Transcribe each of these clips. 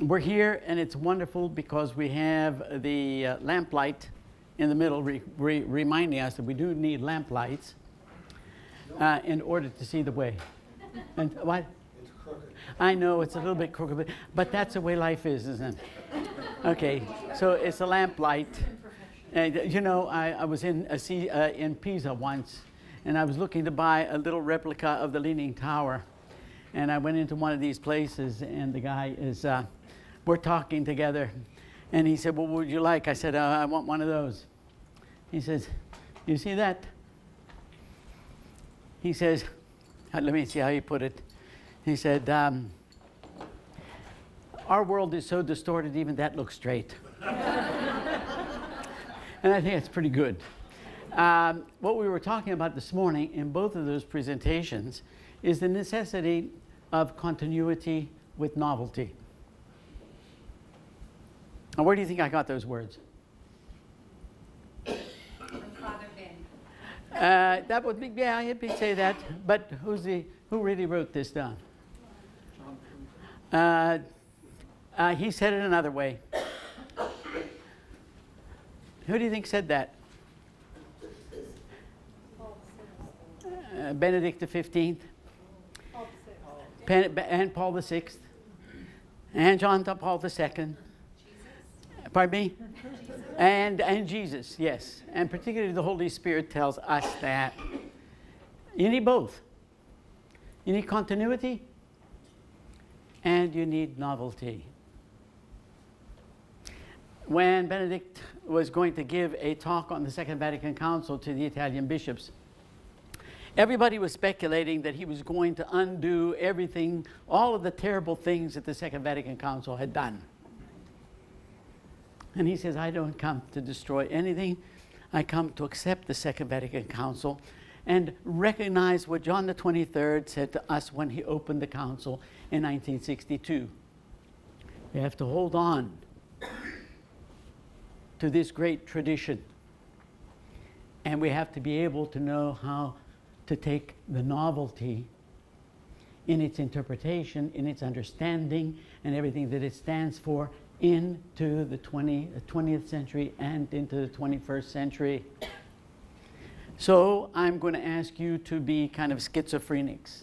We're here, and it's wonderful because we have the lamplight in the middle reminding us that we do need lamp lights in order to see the way. And what? It's crooked. I know it's a little bit crooked, but that's the way life is, isn't it? Okay, so it's a lamp light. And you know, I was in Pisa once, and I was looking to buy a little replica of the Leaning Tower. And I went into one of these places, and the guy is, we're talking together, and he said, well, what would you like? I said, I want one of those. He says, you see that? He says, let me see how he put it. He said, our world is so distorted, even that looks straight. And I think that's pretty good. What we were talking about this morning in both of those presentations is the necessity of continuity with novelty. Now, where do you think I got those words? From Father Ben. That would be, yeah, I'd say that. But who really wrote this down? He said it another way. Who do you think said that? Benedict XV, and Paul VI, and John Paul II. Pardon me? And Jesus, yes. And particularly the Holy Spirit tells us that you need both. You need continuity, and you need novelty. When Benedict was going to give a talk on the Second Vatican Council to the Italian bishops, everybody was speculating that he was going to undo everything, all of the terrible things that the Second Vatican Council had done. And he says, I don't come to destroy anything. I come to accept the Second Vatican Council and recognize what John the 23rd said to us when he opened the council in 1962. We have to hold on to this great tradition. And we have to be able to know how to take the novelty in its interpretation, in its understanding, and everything that it stands for into the 20th century and into the 21st century. So I'm going to ask you to be kind of schizophrenics.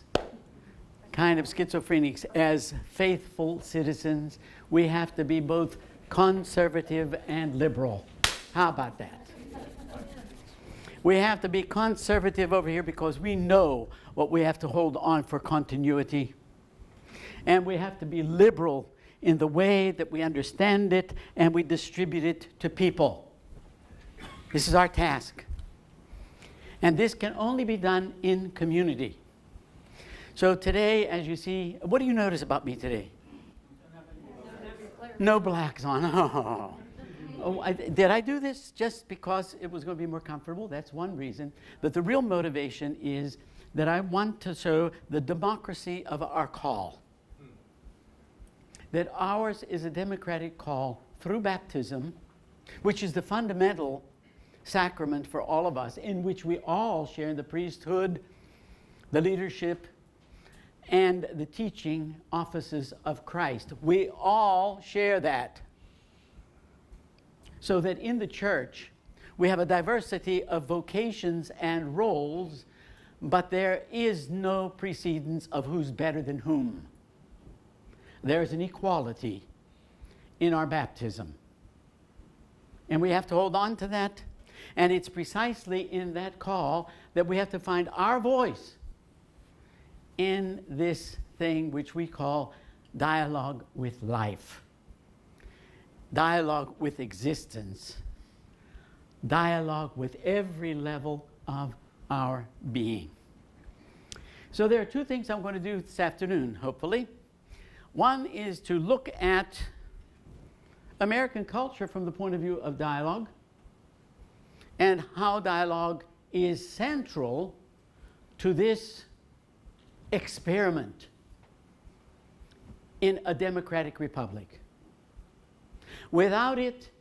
As faithful citizens, we have to be both conservative and liberal. How about that? We have to be conservative over here because we know what we have to hold on for continuity. And we have to be liberal in the way that we understand it and we distribute it to people. This is our task. And this can only be done in community. So today, as you see, what do you notice about me today? No blacks on. Did I do this just because it was going to be more comfortable? That's one reason. But the real motivation is that I want to show the democracy of our call. That ours is a democratic call through baptism, which is the fundamental sacrament for all of us, in which we all share in the priesthood, the leadership, and the teaching offices of Christ. We all share that. So that in the church, we have a diversity of vocations and roles, but there is no precedence of who's better than whom. There is an equality in our baptism. And we have to hold on to that. And it's precisely in that call that we have to find our voice in this thing which we call dialogue with life, dialogue with existence, dialogue with every level of our being. So there are two things I'm going to do this afternoon, hopefully. One is to look at American culture from the point of view of dialogue and how dialogue is central to this experiment in a democratic republic. Without it,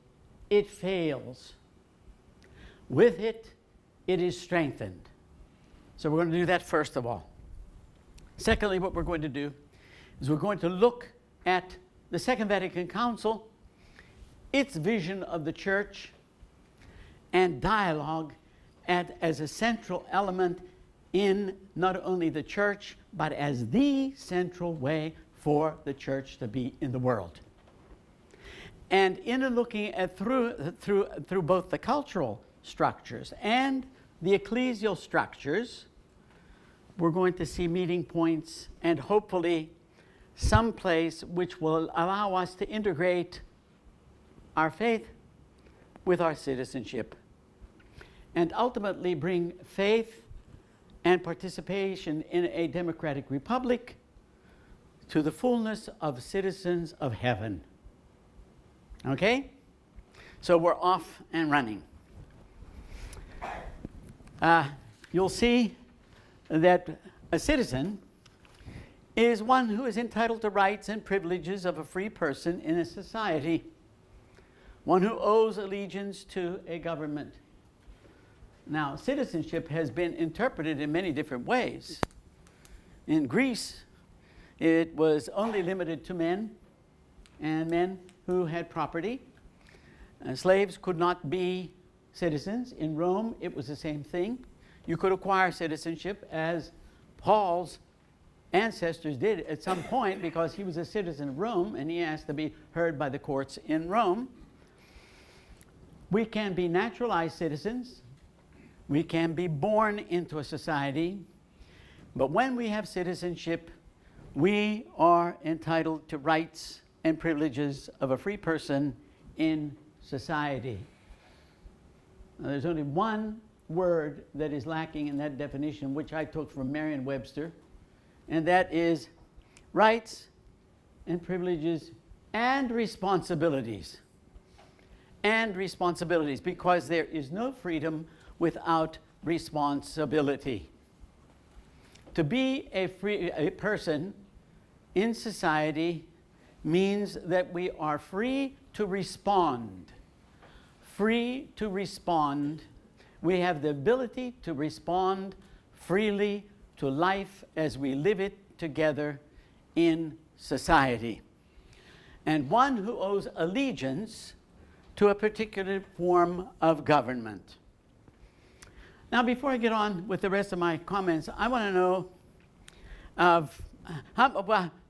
it fails. With it, it is strengthened. So we're going to do that first of all. Secondly, what we're going to do is we're going to look at the Second Vatican Council, its vision of the church and dialogue as a central element in not only the church, but as the central way for the church to be in the world. And in looking at through both the cultural structures and the ecclesial structures, we're going to see meeting points and hopefully some place which will allow us to integrate our faith with our citizenship and ultimately bring faith and participation in a democratic republic to the fullness of citizens of heaven. Okay? So we're off and running. You'll see that a citizen is one who is entitled to rights and privileges of a free person in a society, one who owes allegiance to a government. Now, citizenship has been interpreted in many different ways. In Greece, it was only limited to men, and men who had property. Slaves could not be citizens. In Rome, it was the same thing. You could acquire citizenship, as Paul's ancestors did at some point, because he was a citizen of Rome and he asked to be heard by the courts in Rome. We can be naturalized citizens. We can be born into a society. But when we have citizenship, we are entitled to rights and privileges of a free person in society. Now, there's only one word that is lacking in that definition, which I took from Merriam-Webster, and that is rights and privileges and responsibilities. And responsibilities, because there is no freedom without responsibility. To be a person in society means that we are free to respond. Free to respond. We have the ability to respond freely to life as we live it together in society. And one who owes allegiance to a particular form of government. Now, before I get on with the rest of my comments, I want to know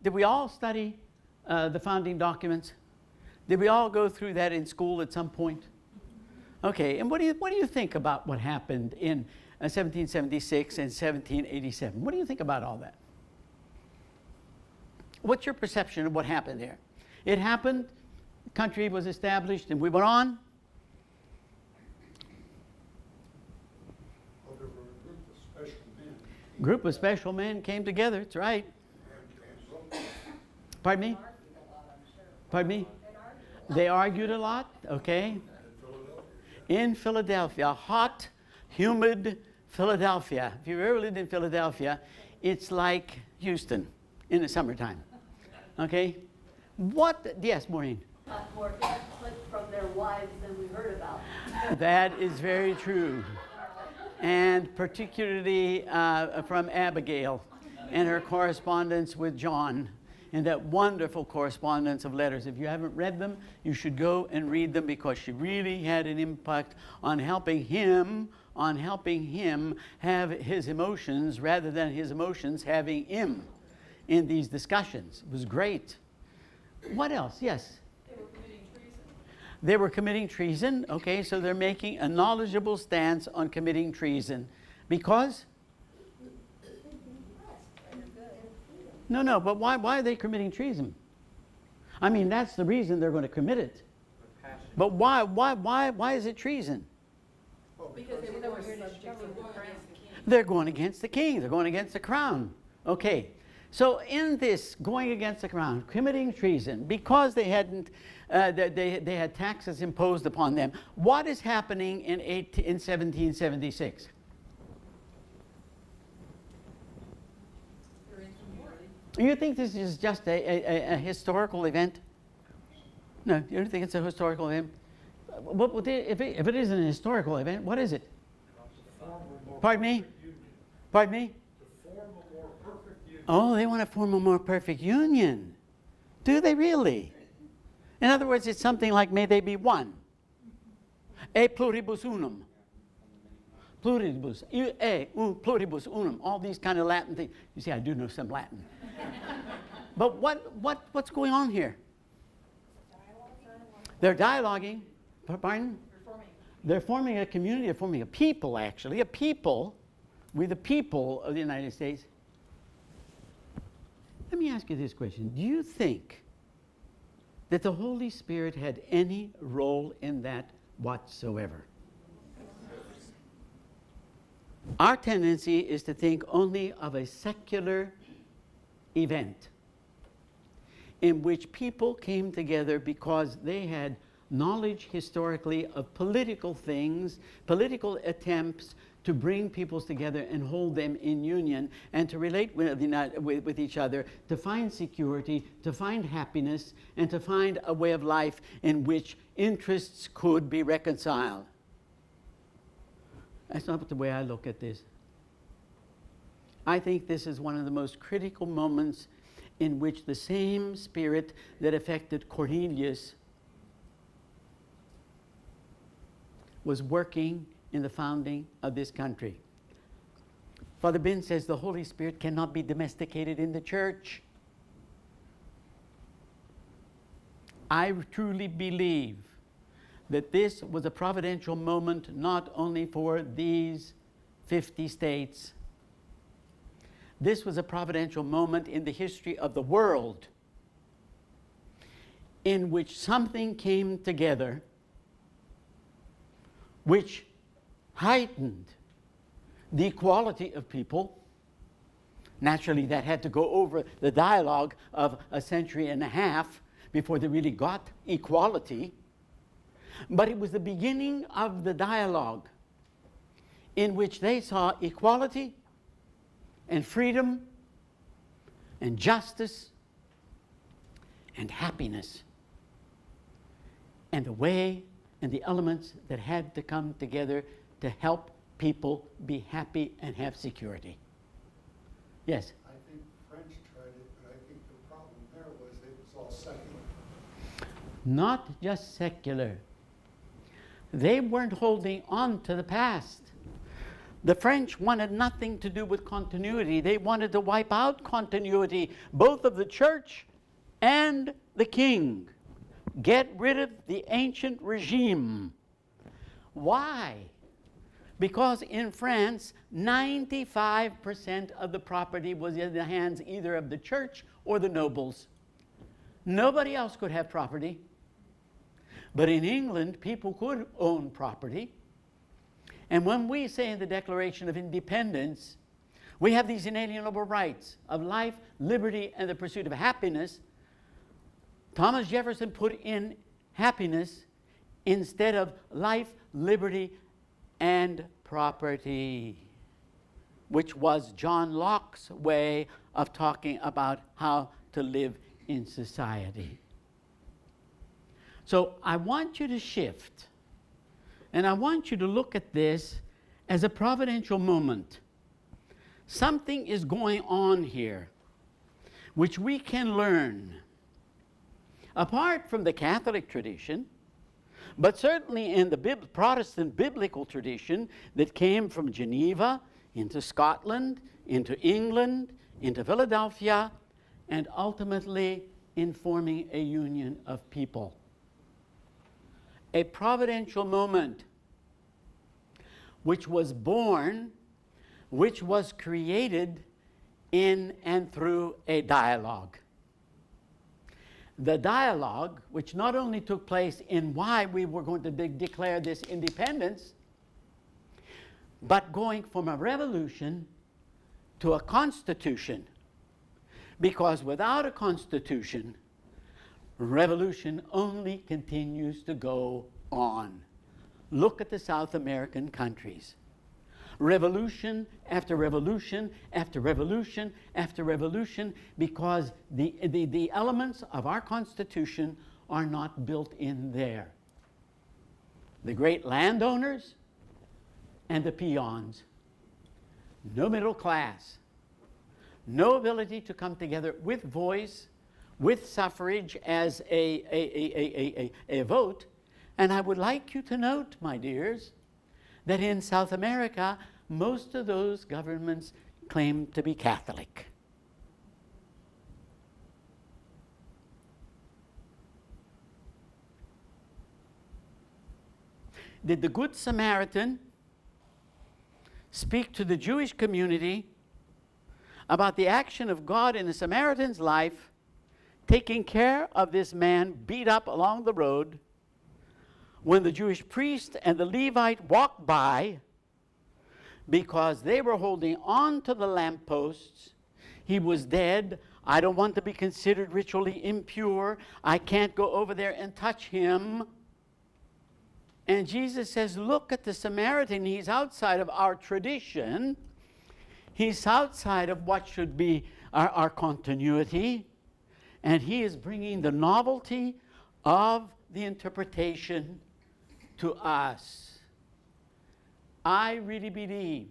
did we all study the founding documents? Did we all go through that in school at some point? Okay, and what do you think about what happened in 1776 and 1787? What do you think about all that? What's your perception of what happened there? It happened, the country was established, and we went on. Well, there were a group of special men. Group of special men came together, that's right. Pardon me? Pardon me? They argued a lot, okay. In Philadelphia, hot, humid Philadelphia. If you've ever lived in Philadelphia, it's like Houston in the summertime, okay. Yes, Maureen? More conflict from their wives than we heard about. That is very true. And particularly from Abigail and her correspondence with John, and that wonderful correspondence of letters. If you haven't read them, you should go and read them, because she really had an impact on helping him have his emotions rather than his emotions having him in these discussions. It was great. What else? Yes? They were committing treason. They were committing treason. Okay, so they're making a knowledgeable stance on committing treason. Because? No, but why are they committing treason? I mean, that's the reason they're going to commit it. But why is it treason? Because they were subject to the crown. They're going against the king. They're going against the crown. Okay. So in this going against the crown, committing treason, because they hadn't, they had taxes imposed upon them. What is happening in 1776? You think this is just a historical event? No, you don't think it's a historical event? If it isn't a historical event, what is it? Pardon me? Pardon me? Oh, they want to form a more perfect union. Do they really? In other words, it's something like, may they be one. E pluribus unum. Pluribus, pluribus unum. All these kind of Latin things. You see, I do know some Latin. But what's going on here? They're dialoguing. Pardon? They're forming a community. They're forming a people, actually. A people. We the people of the United States. Let me ask you this question. Do you think that the Holy Spirit had any role in that whatsoever? Our tendency is to think only of a secular event in which people came together because they had knowledge historically of political things, political attempts to bring peoples together and hold them in union and to relate with each other, to find security, to find happiness, and to find a way of life in which interests could be reconciled. That's not the way I look at this. I think this is one of the most critical moments in which the same spirit that affected Cornelius was working in the founding of this country. Father Ben says the Holy Spirit cannot be domesticated in the church. I truly believe that this was a providential moment not only for these 50 states. This was a providential moment in the history of the world in which something came together which heightened the equality of people. Naturally, that had to go over the dialogue of a century and a half before they really got equality. But it was the beginning of the dialogue in which they saw equality and freedom and justice and happiness and the way and the elements that had to come together to help people be happy and have security. Yes? I think French tried it, but I think the problem there was it was all secular. Not just secular. They weren't holding on to the past. The French wanted nothing to do with continuity. They wanted to wipe out continuity, both of the church and the king. Get rid of the ancient regime. Why? Because in France, 95% of the property was in the hands either of the church or the nobles. Nobody else could have property. But in England, people could own property. And when we say in the Declaration of Independence, we have these inalienable rights of life, liberty, and the pursuit of happiness, Thomas Jefferson put in happiness instead of life, liberty, and property, which was John Locke's way of talking about how to live in society. So I want you to shift, and I want you to look at this as a providential moment. Something is going on here which we can learn apart from the Catholic tradition, but certainly in the Protestant biblical tradition that came from Geneva into Scotland, into England, into Philadelphia, and ultimately in forming a union of people. A providential moment which was born, which was created in and through a dialogue. The dialogue, which not only took place in why we were going to declare this independence, but going from a revolution to a constitution. Because without a constitution, revolution only continues to go on. Look at the South American countries. Revolution after revolution after revolution after revolution, because the elements of our Constitution are not built in there. The great landowners and the peons. No middle class. No ability to come together with voice, with suffrage as a vote. And I would like you to note, my dears, that in South America, most of those governments claim to be Catholic. Did the Good Samaritan speak to the Jewish community about the action of God in the Samaritan's life, taking care of this man beat up along the road, when the Jewish priest and the Levite walked by because they were holding on to the lampposts? He was dead. I don't want to be considered ritually impure. I can't go over there and touch him. And Jesus says, look at the Samaritan. He's outside of our tradition. He's outside of what should be our continuity. And he is bringing the novelty of the interpretation to us. I really believe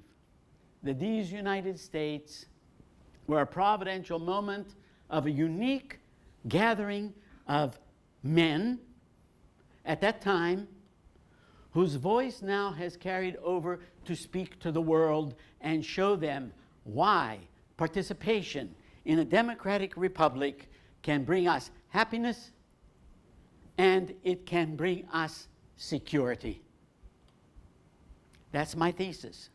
that these United States were a providential moment of a unique gathering of men at that time whose voice now has carried over to speak to the world and show them why participation in a democratic republic can bring us happiness and it can bring us security. That's my thesis.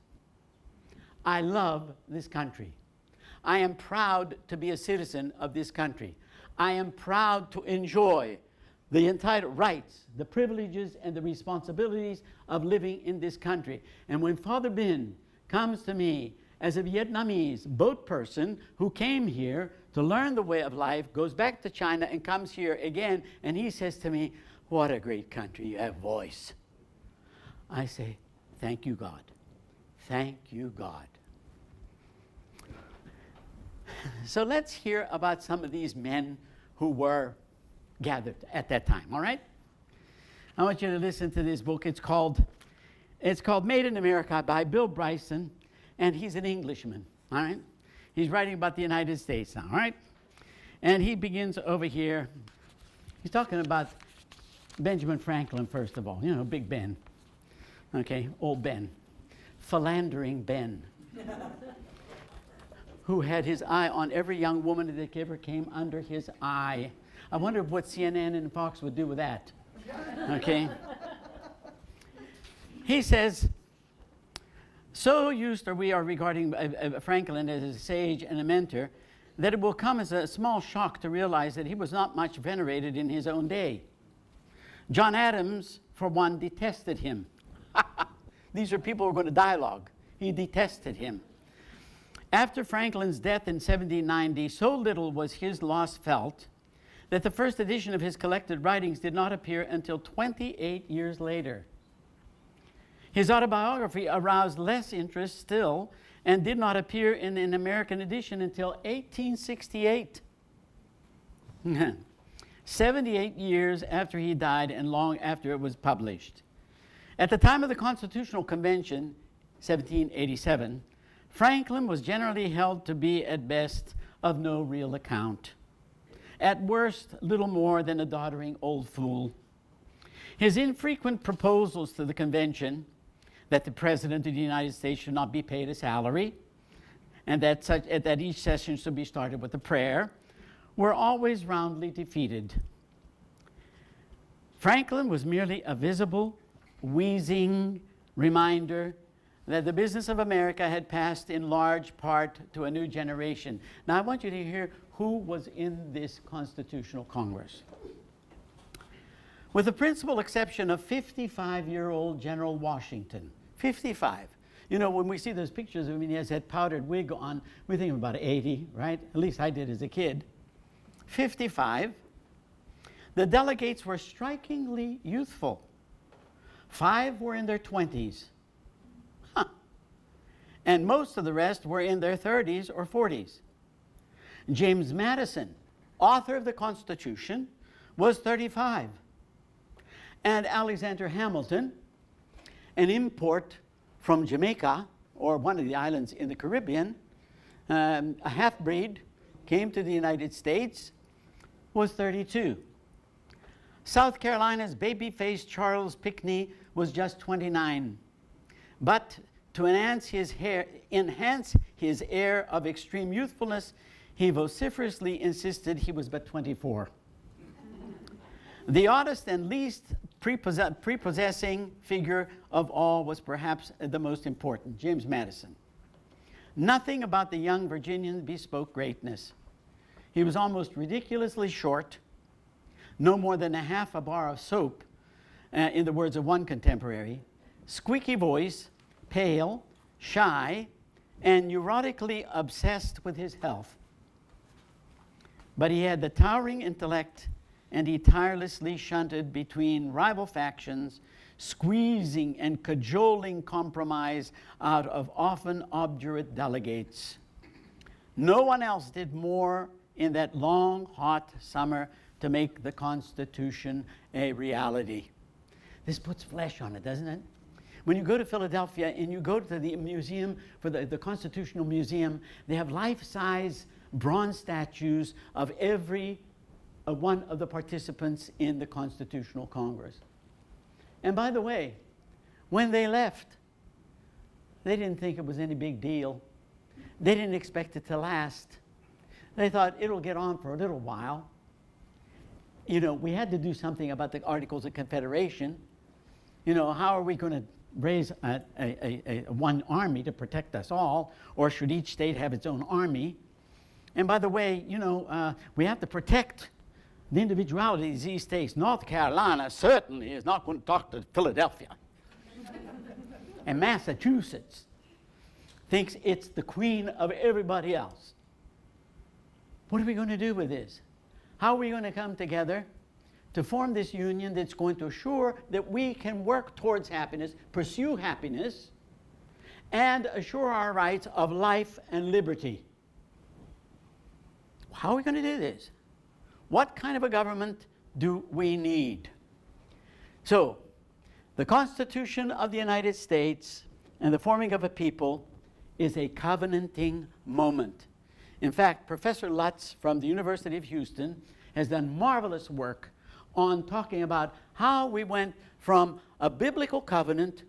I love this country. I am proud to be a citizen of this country. I am proud to enjoy the entitled rights, the privileges, and the responsibilities of living in this country. And when Father Bin comes to me as a Vietnamese boat person who came here to learn the way of life, goes back to China and comes here again, and he says to me, what a great country, you have voice. I say, thank you, God. Thank you, God. So let's hear about some of these men who were gathered at that time, all right? I want you to listen to this book. It's called Made in America by Bill Bryson, and he's an Englishman, all right? He's writing about the United States now, all right? And he begins over here. He's talking about Benjamin Franklin, first of all. You know, Big Ben, okay, old Ben, philandering Ben, who had his eye on every young woman that ever came under his eye. I wonder what CNN and Fox would do with that. Okay? He says, so used are we regarding Franklin as a sage and a mentor that it will come as a small shock to realize that he was not much venerated in his own day. John Adams, for one, detested him. These are people who are going to dialogue. He detested him. After Franklin's death in 1790, so little was his loss felt that the first edition of his collected writings did not appear until 28 years later. His autobiography aroused less interest still and did not appear in an American edition until 1868. 78 years after he died and long after it was published. At the time of the Constitutional Convention, 1787, Franklin was generally held to be, at best, of no real account. At worst, little more than a doddering old fool. His infrequent proposals to the convention that the President of the United States should not be paid a salary and that each session should be started with a prayer were always roundly defeated. Franklin was merely a visible, wheezing reminder that the business of America had passed in large part to a new generation. Now I want you to hear who was in this Constitutional Congress. With the principal exception of 55-year-old General Washington. 55. You know, when we see those pictures of him, he has that powdered wig on, we think of about 80, right? At least I did as a kid. 55. The delegates were strikingly youthful. 5 were in their 20s. And most of the rest were in their 30s or 40s. James Madison, author of the Constitution, was 35. And Alexander Hamilton, an import from Jamaica, or one of the islands in the Caribbean, a half-breed, came to the United States, was 32. South Carolina's baby-faced Charles Pinckney was just 29. But to enhance his air of extreme youthfulness, he vociferously insisted he was but 24. The oddest and least prepossessing figure of all was perhaps the most important, James Madison. Nothing about the young Virginian bespoke greatness. He was almost ridiculously short, no more than a half a bar of soap, in the words of one contemporary, squeaky voice, pale, shy, and neurotically obsessed with his health. But he had the towering intellect, and he tirelessly shunted between rival factions, squeezing and cajoling compromise out of often obdurate delegates. No one else did more in that long, hot summer to make the Constitution a reality. This puts flesh on it, doesn't it? When you go to Philadelphia and you go to the museum, for the Constitutional Museum, they have life-size bronze statues of every one of the participants in the Constitutional Congress. And by the way, when they left, they didn't think it was any big deal. They didn't expect it to last. They thought it'll get on for a little while. You know, we had to do something about the Articles of Confederation. You know, how are we going to raise one army to protect us all, or should each state have its own army? And by the way, you know, we have to protect the individuality of these states. North Carolina certainly is not going to talk to Philadelphia. And Massachusetts thinks it's the queen of everybody else. What are we going to do with this? How are we going to come together to form this union that's going to assure that we can work towards happiness, pursue happiness, and assure our rights of life and liberty? How are we going to do this? What kind of a government do we need? So, the Constitution of the United States and the forming of a people is a covenanting moment. In fact, Professor Lutz from the University of Houston has done marvelous work on talking about how we went from a biblical covenant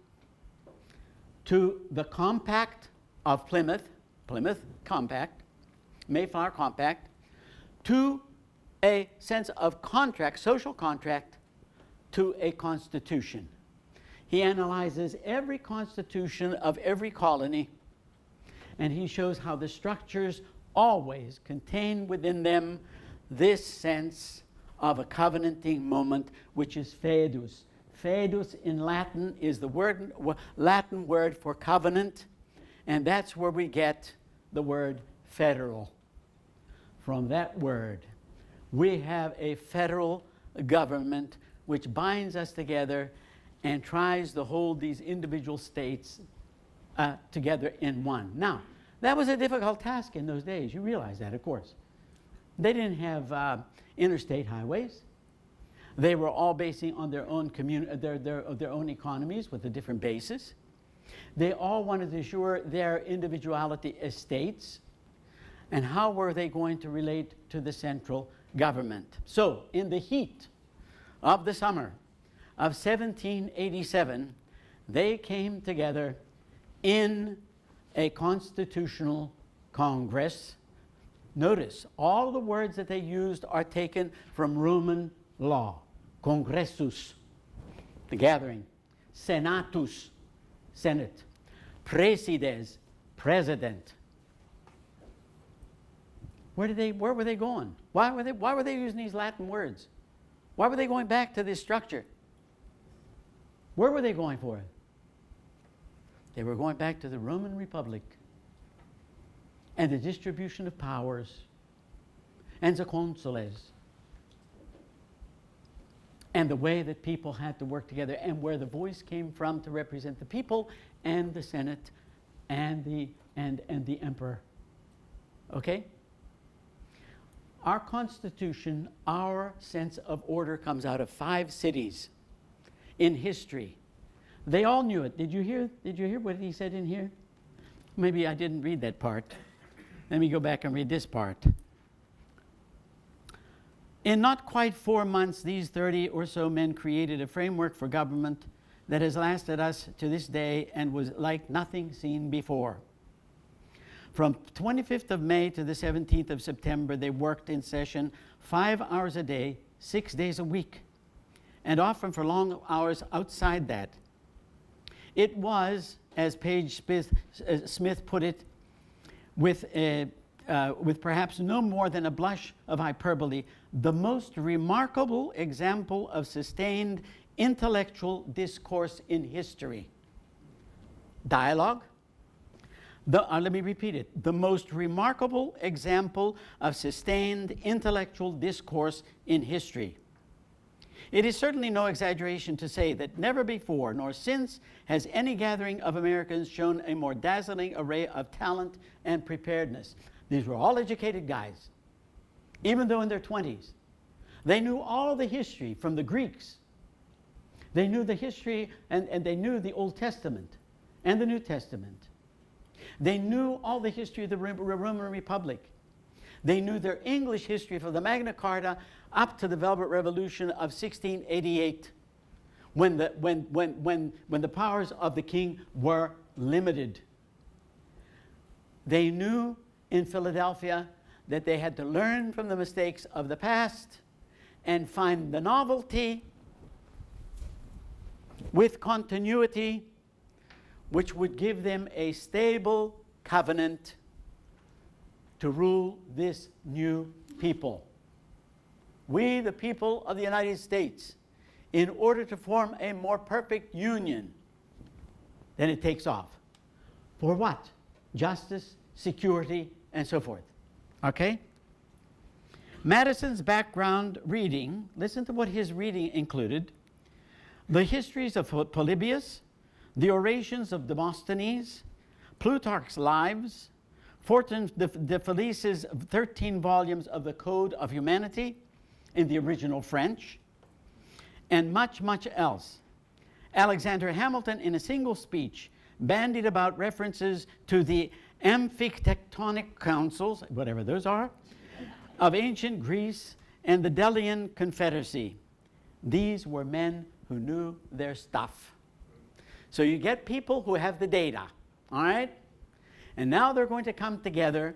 to the Compact of Plymouth Compact, Mayflower Compact, to a sense of contract, social contract, to a constitution. He analyzes every constitution of every colony, and he shows how the structures always contain within them this sense of a covenanting moment, which is foedus. Foedus in Latin is the Latin word for covenant, and that's where we get the word federal. From that word, we have a federal government which binds us together and tries to hold these individual states together in one. Now, that was a difficult task in those days. You realize that, of course. They didn't have interstate highways. They were all basing on their own their own economies with a different basis. They all wanted to assure their individuality as states. And how were they going to relate to the central government? So, in the heat of the summer of 1787, they came together in a constitutional congress. Notice, all the words that they used are taken from Roman law. Congressus, the gathering. Senatus, Senate. Presides, president. Where were they going? Why were they using these Latin words? Why were they going back to this structure? Where were they going for it? They were going back to the Roman Republic and the distribution of powers and the consules and the way that people had to work together and where the voice came from to represent the people and the Senate and the emperor. Okay? Our Constitution, our sense of order comes out of 5 cities in history. They all knew it. Did you hear what he said in here? Maybe I didn't read that part. Let me go back and read this part. In not quite 4 months, these 30 or so men created a framework for government that has lasted us to this day and was like nothing seen before. From 25th of May to the 17th of September, they worked in session 5 hours a day, 6 days a week, and often for long hours outside that. It was, as Page Smith put it, with perhaps no more than a blush of hyperbole, the most remarkable example of sustained intellectual discourse in history. Dialogue. Let me repeat it. The most remarkable example of sustained intellectual discourse in history. It is certainly no exaggeration to say that never before nor since has any gathering of Americans shown a more dazzling array of talent and preparedness. These were all educated guys, even though in their 20s. They knew all the history from the Greeks. They knew the history, and they knew the Old Testament and the New Testament. They knew all the history of the Roman Republic. They knew their English history from the Magna Carta up to the Velvet Revolution of 1688, when the powers of the king were limited. They knew in Philadelphia that they had to learn from the mistakes of the past and find the novelty with continuity, which would give them a stable covenant to rule this new people. We, the people of the United States, in order to form a more perfect union, then it takes off. For what? Justice, security, and so forth. Okay? Madison's background reading, listen to what his reading included: the histories of Polybius, the orations of Demosthenes, Plutarch's Lives, Fortin de Felice's 13 volumes of the Code of Humanity in the original French, and much, much else. Alexander Hamilton, in a single speech, bandied about references to the amphitectonic councils, whatever those are, of ancient Greece and the Delian Confederacy. These were men who knew their stuff. So you get people who have the data, all right? And now they're going to come together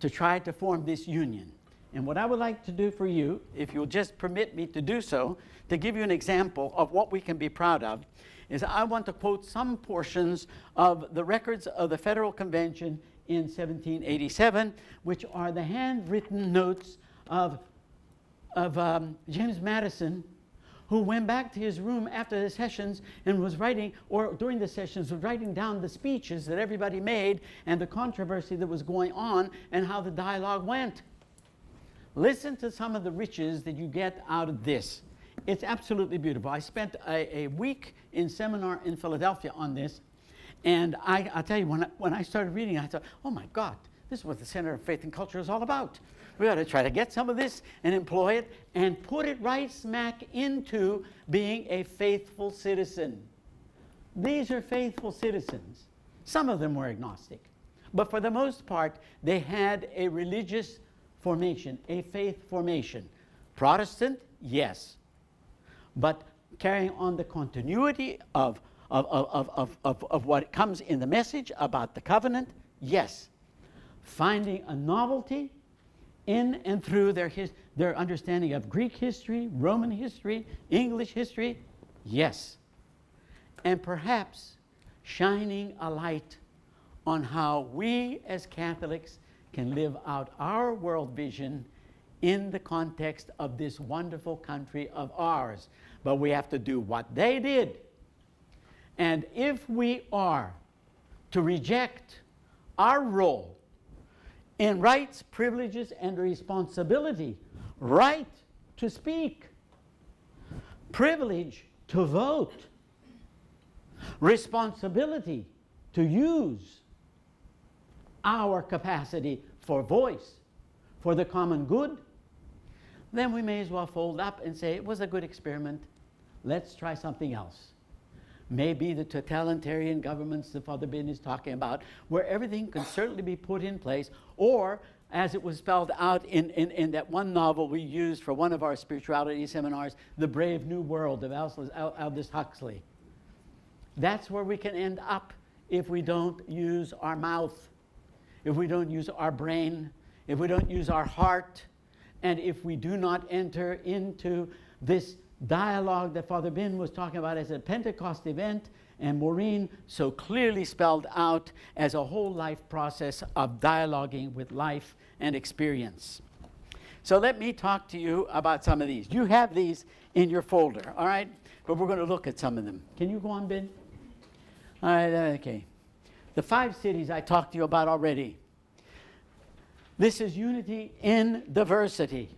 to try to form this union. And what I would like to do for you, if you'll just permit me to do so, to give you an example of what we can be proud of, is I want to quote some portions of the records of the Federal Convention in 1787, which are the handwritten notes of James Madison, who went back to his room after the sessions and was writing, or during the sessions, was writing down the speeches that everybody made and the controversy that was going on and how the dialogue went. Listen to some of the riches that you get out of this. It's absolutely beautiful. I spent a week in seminar in Philadelphia on this, and I'll tell you, when I started reading, I thought, oh my God, this is what the Center of Faith and Culture is all about. We ought to try to get some of this and employ it and put it right smack into being a faithful citizen. These are faithful citizens. Some of them were agnostic, but for the most part, they had a religious formation, a faith formation. Protestant, yes, but carrying on the continuity of what comes in the message about the covenant, yes. Finding a novelty in and through their understanding of Greek history, Roman history, English history, yes. And perhaps shining a light on how we as Catholics can live out our world vision in the context of this wonderful country of ours. But we have to do what they did. And if we are to reject our role in rights, privileges, and responsibility, right to speak, privilege to vote, responsibility to use our capacity for voice for the common good, then we may as well fold up and say it was a good experiment. Let's try something else. Maybe the totalitarian governments that Father Ben is talking about, where everything can certainly be put in place, or as it was spelled out in that one novel we used for one of our spirituality seminars, The Brave New World of Aldous Huxley. That's where we can end up if we don't use our mouth, if we don't use our brain, if we don't use our heart, and if we do not enter into this dialogue that Father Ben was talking about as a Pentecost event, and Maureen so clearly spelled out as a whole life process of dialoguing with life and experience. So let me talk to you about some of these. You have these in your folder, all right? But we're going to look at some of them. Can you go on, Ben? All right, okay. The 5 cities I talked to you about already. This is unity in diversity.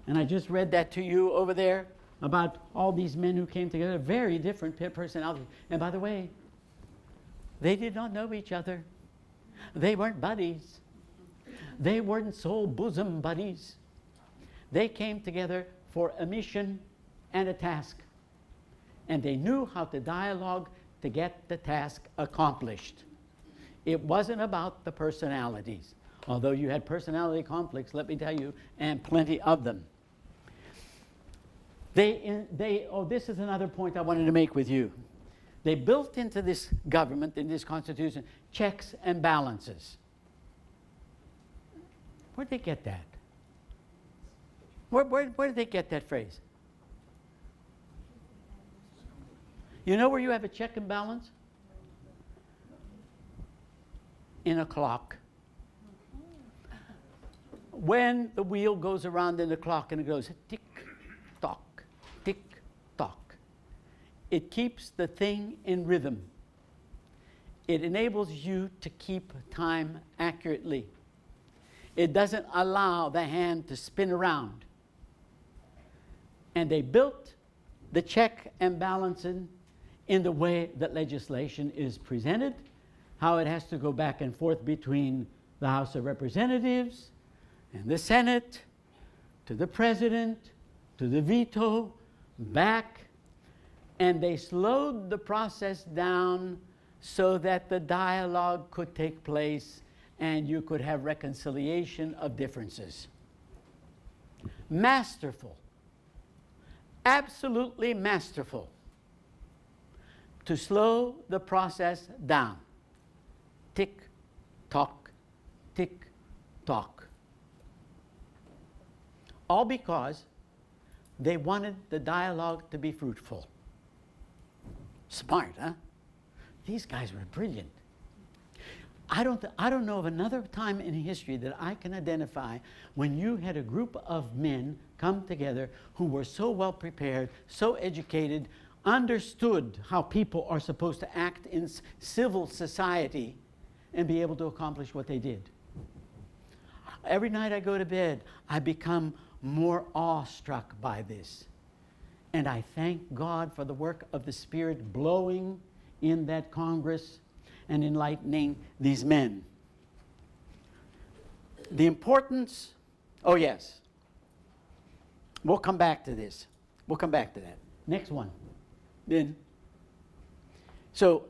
And I just read that to you over there about all these men who came together, very different personalities. And by the way, they did not know each other. They weren't buddies. They weren't soul bosom buddies. They came together for a mission and a task. And they knew how to dialogue to get the task accomplished. It wasn't about the personalities. Although you had personality conflicts, let me tell you, and plenty of them. This is another point I wanted to make with you. They built into this government, in this constitution, checks and balances. Where'd they get that? Where did they get that phrase? You know where you have a check and balance? In a clock. When the wheel goes around in the clock and it goes tick, tock, tick, tock, it keeps the thing in rhythm. It enables you to keep time accurately. It doesn't allow the hand to spin around. And they built the check and balancing in the way that legislation is presented, how it has to go back and forth between the House of Representatives and the Senate, to the President, to the veto, back. And they slowed the process down so that the dialogue could take place and you could have reconciliation of differences. Masterful. Absolutely masterful. To slow the process down. Tick, tock, tick, tock. All because they wanted the dialogue to be fruitful. Smart, huh? These guys were brilliant. I don't know of another time in history that I can identify when you had a group of men come together who were so well prepared, so educated, understood how people are supposed to act in civil society and be able to accomplish what they did. Every night I go to bed, I become more awestruck by this. And I thank God for the work of the Spirit blowing in that Congress and enlightening these men. The importance, oh yes, we'll come back to this. We'll come back to that. Next one. Then, so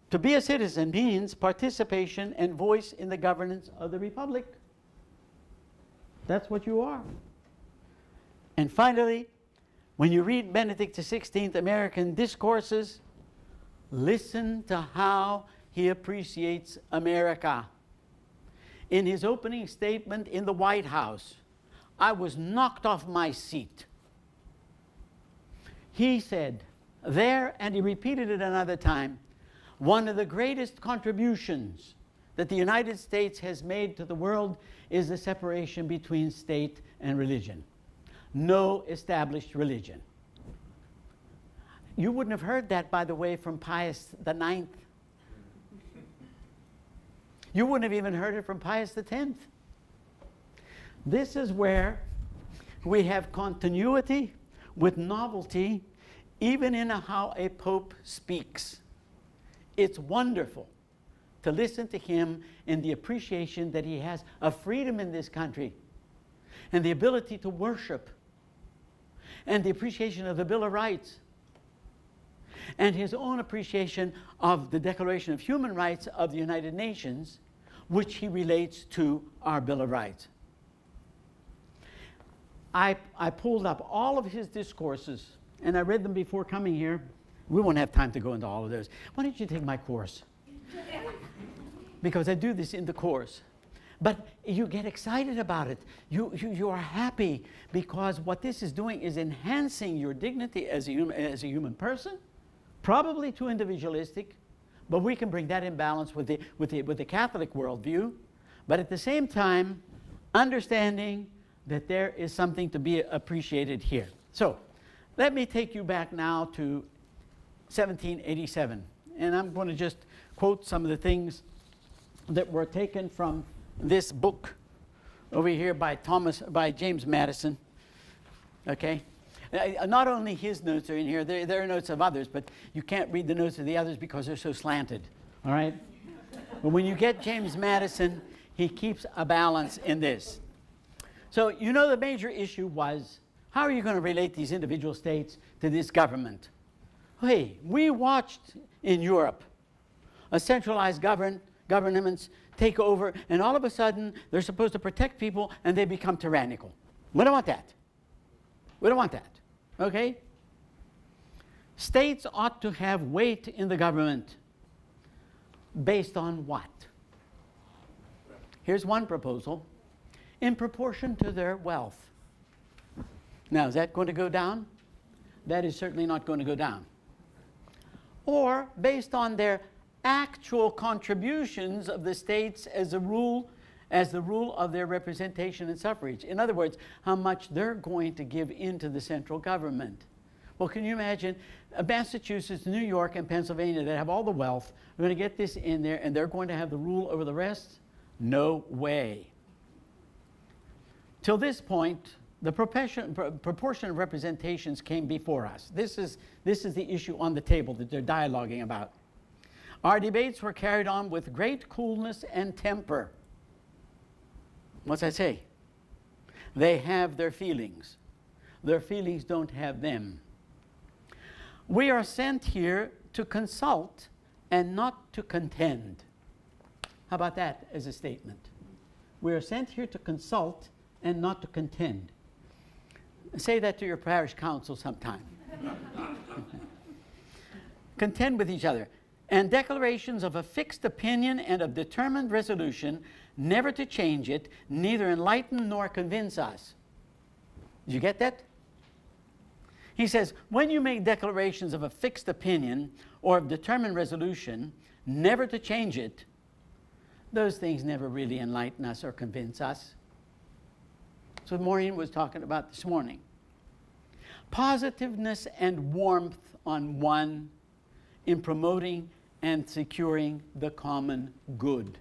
to be a citizen means participation and voice in the governance of the Republic. That's what you are. And finally, when you read Benedict XVI American Discourses, listen to how he appreciates America. In his opening statement in the White House, I was knocked off my seat. He said there, and he repeated it another time, one of the greatest contributions that the United States has made to the world is the separation between state and religion. No established religion. You wouldn't have heard that, by the way, from Pius IX. You wouldn't have even heard it from Pius X. This is where we have continuity with novelty, even in how a pope speaks. It's wonderful to listen to him in the appreciation that he has of freedom in this country and the ability to worship and the appreciation of the Bill of Rights and his own appreciation of the Declaration of Human Rights of the United Nations, which he relates to our Bill of Rights. I pulled up all of his discourses, and I read them before coming here. We won't have time to go into all of those. Why don't you take my course? Because I do this in the course. But you get excited about it. You are happy because what this is doing is enhancing your dignity as a human person, probably too individualistic, but we can bring that in balance with the Catholic worldview. But at the same time, understanding that there is something to be appreciated here. So let me take you back now to 1787. And I'm going to just quote some of the things that were taken from this book over here by James Madison. Okay? Not only his notes are in here, there are notes of others, but you can't read the notes of the others because they're so slanted. All right? But when you get James Madison, he keeps a balance in this. So, you know, the major issue was, how are you going to relate these individual states to this government? Hey, we watched in Europe a centralized governments take over, and all of a sudden they're supposed to protect people and they become tyrannical. We don't want that. We don't want that. Okay? States ought to have weight in the government. Based on what? Here's one proposal. In proportion to their wealth. Now, is that going to go down? That is certainly not going to go down. Or based on their actual contributions of the states as the rule of their representation and suffrage. In other words, how much they're going to give into the central government. Well, can you imagine Massachusetts, New York, and Pennsylvania that have all the wealth are going to get this in there and they're going to have the rule over the rest? No way. Till this point, the proportion of representations came before us. This is the issue on the table that they're dialoguing about. Our debates were carried on with great coolness and temper. What's that say? They have their feelings. Their feelings don't have them. We are sent here to consult and not to contend. How about that as a statement? We are sent here to consult and not to contend. Say that to your parish council sometime. Contend with each other. And declarations of a fixed opinion and of determined resolution, never to change it, neither enlighten nor convince us. Did you get that? He says, when you make declarations of a fixed opinion or of determined resolution, never to change it, those things never really enlighten us or convince us. That's what Maureen was talking about this morning. Positiveness and warmth on one in promoting and securing the common good.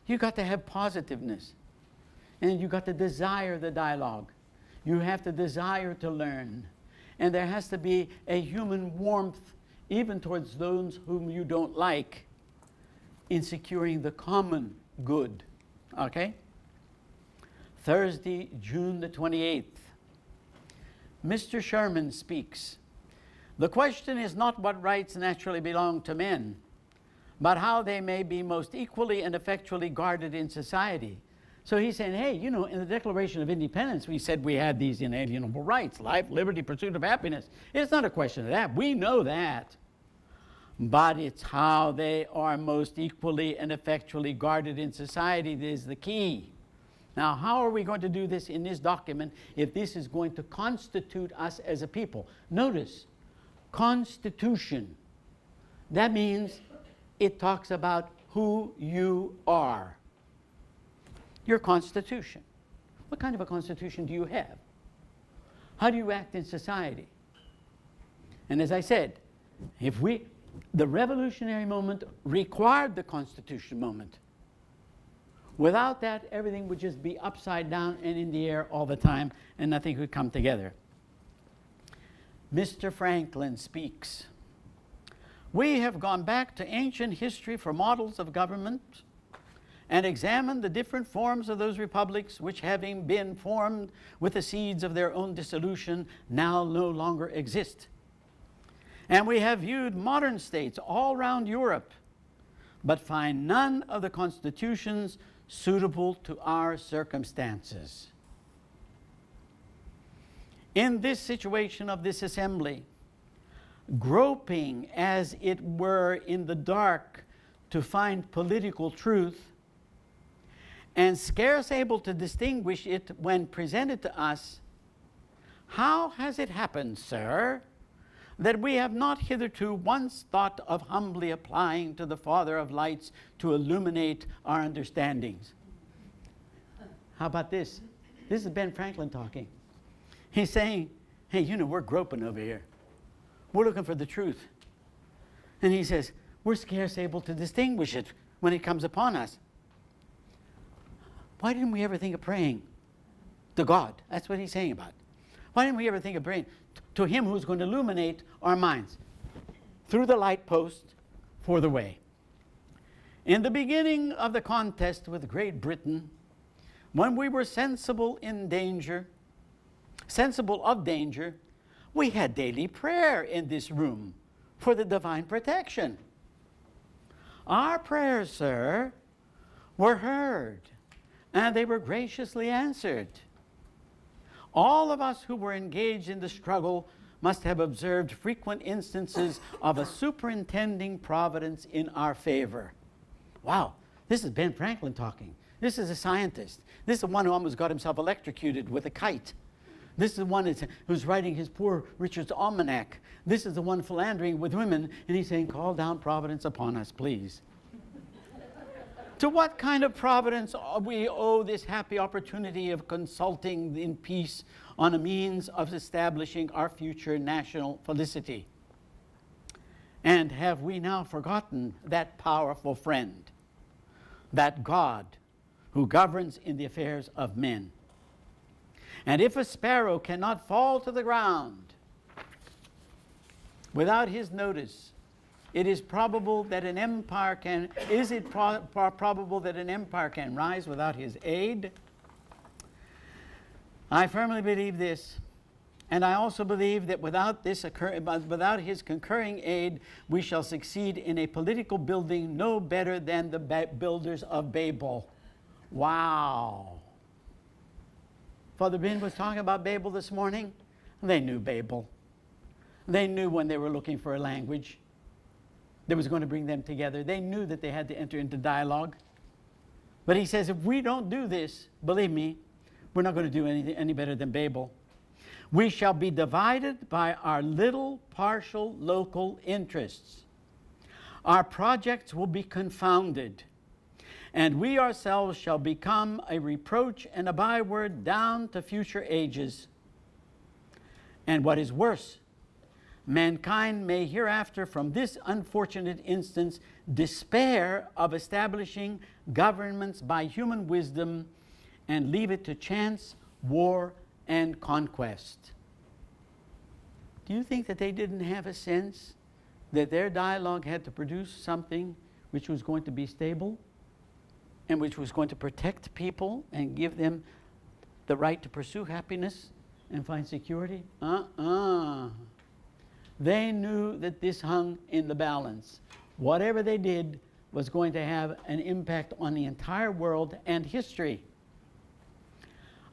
You got to have positiveness. And you got to desire the dialogue. You have to desire to learn. And there has to be a human warmth, even towards those whom you don't like, in securing the common good. Okay? Thursday, June the 28th. Mr. Sherman speaks. The question is not what rights naturally belong to men, but how they may be most equally and effectually guarded in society. So he's saying, hey, you know, in the Declaration of Independence, we said we had these inalienable rights, life, liberty, pursuit of happiness. It's not a question of that. We know that. But it's how they are most equally and effectually guarded in society that is the key. Now, how are we going to do this in this document if this is going to constitute us as a people? Notice, constitution. That means it talks about who you are. Your constitution. What kind of a constitution do you have? How do you act in society? And as I said, the revolutionary moment required the Constitution moment. Without that, everything would just be upside down and in the air all the time, and nothing could come together. Mr. Franklin speaks. We have gone back to ancient history for models of government and examined the different forms of those republics which, having been formed with the seeds of their own dissolution, now no longer exist. And we have viewed modern states all around Europe, but find none of the constitutions suitable to our circumstances. in this situation of this assembly, groping as it were in the dark to find political truth, and scarce able to distinguish it when presented to us, how has it happened, sir, that we have not hitherto once thought of humbly applying to the Father of lights to illuminate our understandings? How about this? This is Ben Franklin talking. He's saying, hey, you know, we're groping over here. We're looking for the truth. And he says, we're scarce able to distinguish it when it comes upon us. Why didn't we ever think of praying to God? That's what he's saying about it. Why didn't we ever think of praying to him who's going to illuminate our minds through the light post for the way? In the beginning of the contest with Great Britain, when we were sensible of danger, we had daily prayer in this room for the divine protection. Our prayers, sir, were heard, and they were graciously answered. All of us who were engaged in the struggle must have observed frequent instances of a superintending providence in our favor. Wow, this is Ben Franklin talking. This is a scientist. This is the one who almost got himself electrocuted with a kite. This is the one who's writing his Poor Richard's Almanac. This is the one philandering with women, and he's saying, call down providence upon us, please. To what kind of providence we owe this happy opportunity of consulting in peace on a means of establishing our future national felicity? And have we now forgotten that powerful friend, that God who governs in the affairs of men? And if a sparrow cannot fall to the ground without his notice, it is probable that an empire can, probable that an empire can rise without his aid? I firmly believe this, and I also believe that without his concurring aid, we shall succeed in a political building no better than the builders of Babel. Wow. Father Ben was talking about Babel this morning. They knew Babel. They knew when they were looking for a language that was going to bring them together. They knew that they had to enter into dialogue. But he says, if we don't do this, believe me, we're not going to do any better than Babel. We shall be divided by our little partial local interests. Our projects will be confounded, and we ourselves shall become a reproach and a byword down to future ages. And what is worse, mankind may hereafter from this unfortunate instance despair of establishing governments by human wisdom and leave it to chance, war, and conquest. Do you think that they didn't have a sense that their dialogue had to produce something which was going to be stable and which was going to protect people and give them the right to pursue happiness and find security? They knew that this hung in the balance. Whatever they did was going to have an impact on the entire world and history.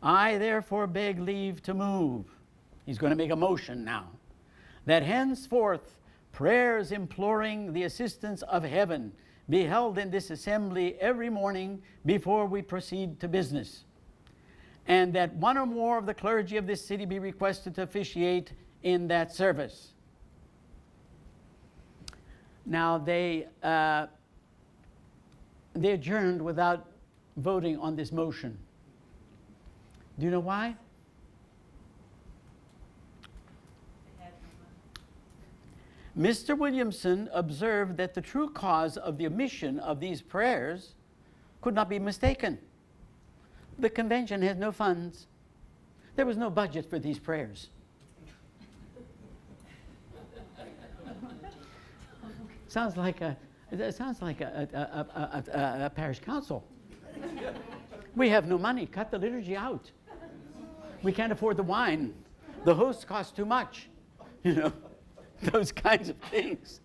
I therefore beg leave to move. He's going to make a motion now. That henceforth prayers imploring the assistance of heaven be held in this assembly every morning before we proceed to business. And that one or more of the clergy of this city be requested to officiate in that service. Now they adjourned without voting on this motion. Do you know why? Mr. Williamson observed that the true cause of the omission of these prayers could not be mistaken. The convention had no funds. There was no budget for these prayers. Sounds like a parish council. We have no money. Cut the liturgy out. We can't afford the wine. The host costs too much. You know, those kinds of things.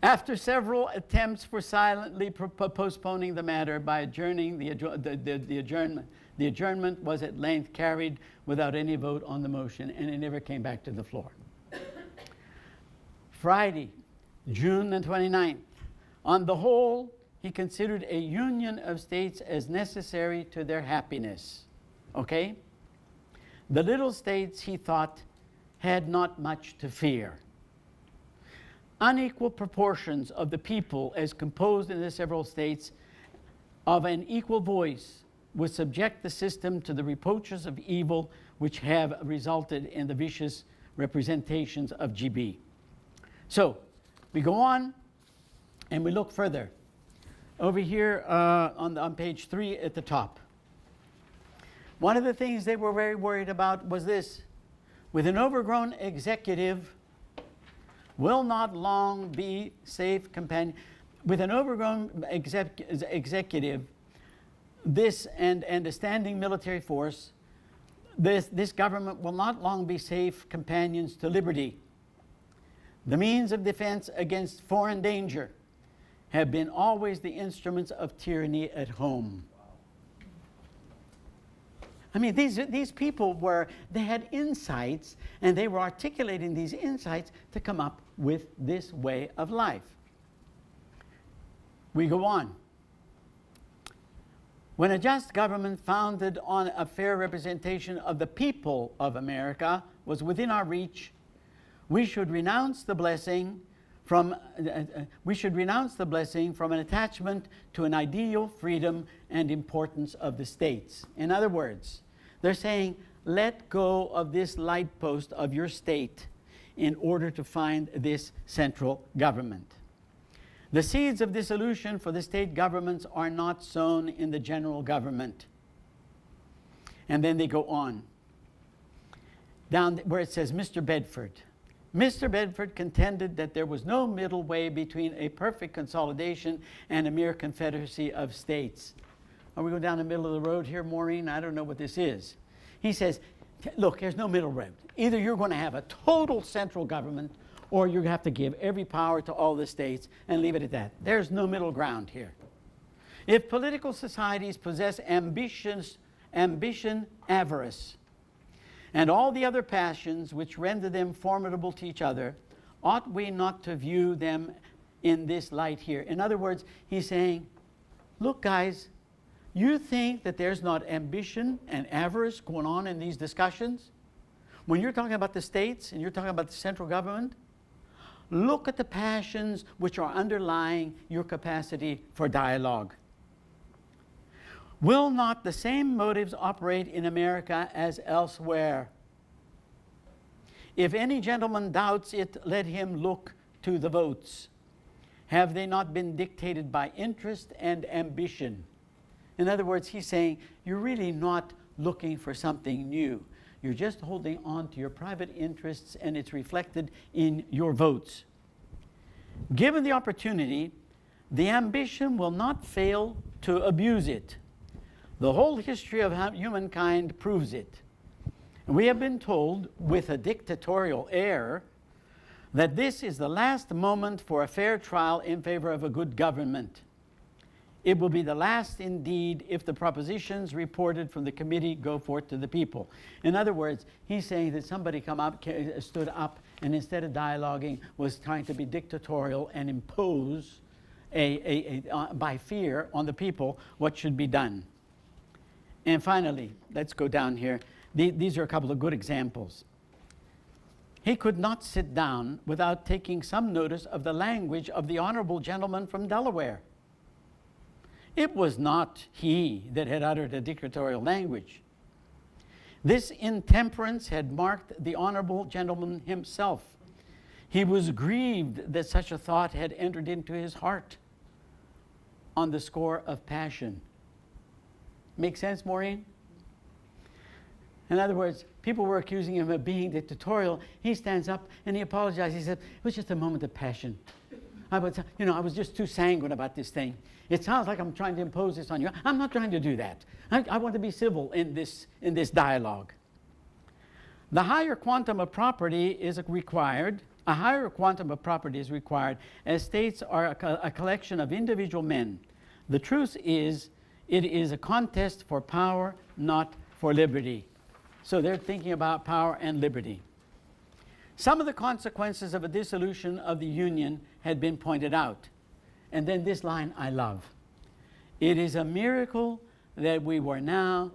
After several attempts for silently postponing the matter by adjourning the adjournment, The adjournment was at length carried without any vote on the motion, and it never came back to the floor. Friday, June the 29th. On the whole, he considered a union of states as necessary to their happiness. Okay? The little states, he thought, had not much to fear. Unequal proportions of the people, as composed in the several states, of an equal voice, would subject the system to the reproaches of evil which have resulted in the vicious representations of GB. So, we go on and we look further. Over here on page 3 at the top. One of the things they were very worried about was this: with an overgrown executive will not long be safe companion. With an overgrown executive, this and a standing military force, this government will not long be safe companions to liberty. The means of defense against foreign danger have been always the instruments of tyranny at home. I mean, these people they had insights, and they were articulating these insights to come up with this way of life. We go on. When a just government founded on a fair representation of the people of America was within our reach, we should renounce the blessing from an attachment to an ideal freedom and importance of the states. In other words, they're saying, let go of this light post of your state in order to find this central government. The seeds of dissolution for the state governments are not sown in the general government. And then they go on. Down where it says Mr. Bedford. Mr. Bedford contended that there was no middle way between a perfect consolidation and a mere confederacy of states. Are we going down the middle of the road here, Maureen? I don't know what this is. He says, look, there's no middle road. Either you're going to have a total central government, or you have to give every power to all the states and leave it at that. There's no middle ground here. If political societies possess ambition, avarice, and all the other passions which render them formidable to each other, ought we not to view them in this light here? In other words, he's saying, look, guys, you think that there's not ambition and avarice going on in these discussions? When you're talking about the states and you're talking about the central government, look at the passions which are underlying your capacity for dialogue. Will not the same motives operate in America as elsewhere? If any gentleman doubts it, let him look to the votes. Have they not been dictated by interest and ambition? In other words, he's saying, you're really not looking for something new. You're just holding on to your private interests, and it's reflected in your votes. Given the opportunity, the ambition will not fail to abuse it. The whole history of humankind proves it. And we have been told, with a dictatorial air, that this is the last moment for a fair trial in favor of a good government. It will be the last indeed if the propositions reported from the committee go forth to the people. In other words, he's saying that somebody stood up and instead of dialoguing was trying to be dictatorial and impose by fear on the people what should be done. And finally, let's go down here. These are a couple of good examples. He could not sit down without taking some notice of the language of the honorable gentleman from Delaware. It was not he that had uttered a dictatorial language. This intemperance had marked the honorable gentleman himself. He was grieved that such a thought had entered into his heart on the score of passion. Make sense, Maureen? In other words, people were accusing him of being dictatorial. He stands up and he apologizes. He said, it was just a moment of passion. I was just too sanguine about this thing. It sounds like I'm trying to impose this on you. I'm not trying to do that. I want to be civil in this dialogue. The higher quantum of property is required. A higher quantum of property is required, as states are a collection of individual men. The truth is, It is a contest for power, not for liberty. So they're thinking about power and liberty. Some of the consequences of a dissolution of the Union had been pointed out. And then this line I love. It is a miracle that we were now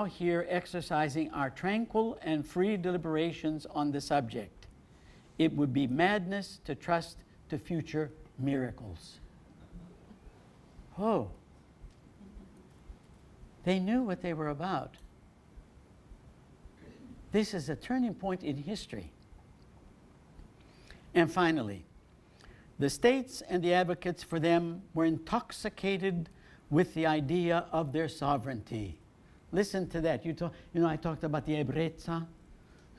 here exercising our tranquil and free deliberations on the subject. It would be madness to trust to future miracles. Oh, they knew what they were about. This is a turning point in history. And finally, the states and the advocates for them were intoxicated with the idea of their sovereignty. Listen to that. I talked about the ebbrezza,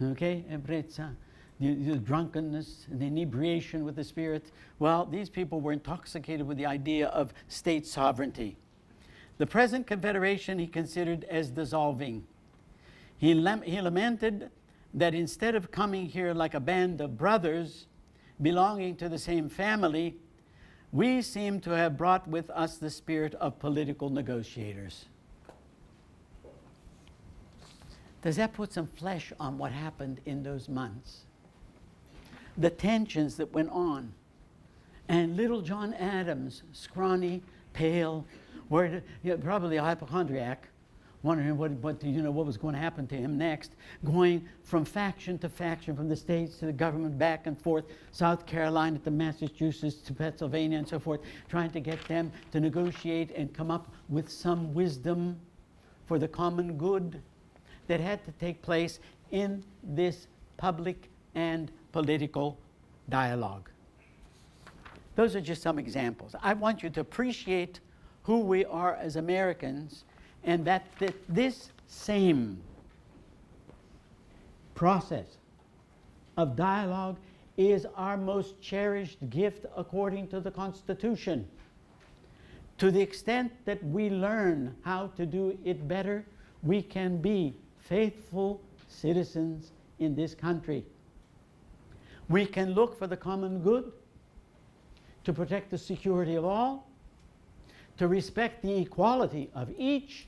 okay? Ebbrezza, the drunkenness, the inebriation with the Spirit. Well, these people were intoxicated with the idea of state sovereignty. The present confederation he considered as dissolving. He lamented that instead of coming here like a band of brothers belonging to the same family, we seem to have brought with us the spirit of political negotiators. Does that put some flesh on what happened in those months? The tensions that went on. And little John Adams, scrawny, pale, probably a hypochondriac, wondering what was going to happen to him next, going from faction to faction, from the states to the government, back and forth, South Carolina to Massachusetts to Pennsylvania and so forth, trying to get them to negotiate and come up with some wisdom for the common good that had to take place in this public and political dialogue. Those are just some examples. I want you to appreciate who we are as Americans, and that this same process of dialogue is our most cherished gift according to the Constitution. To the extent that we learn how to do it better, we can be faithful citizens in this country. We can look for the common good, to protect the security of all, to respect the equality of each,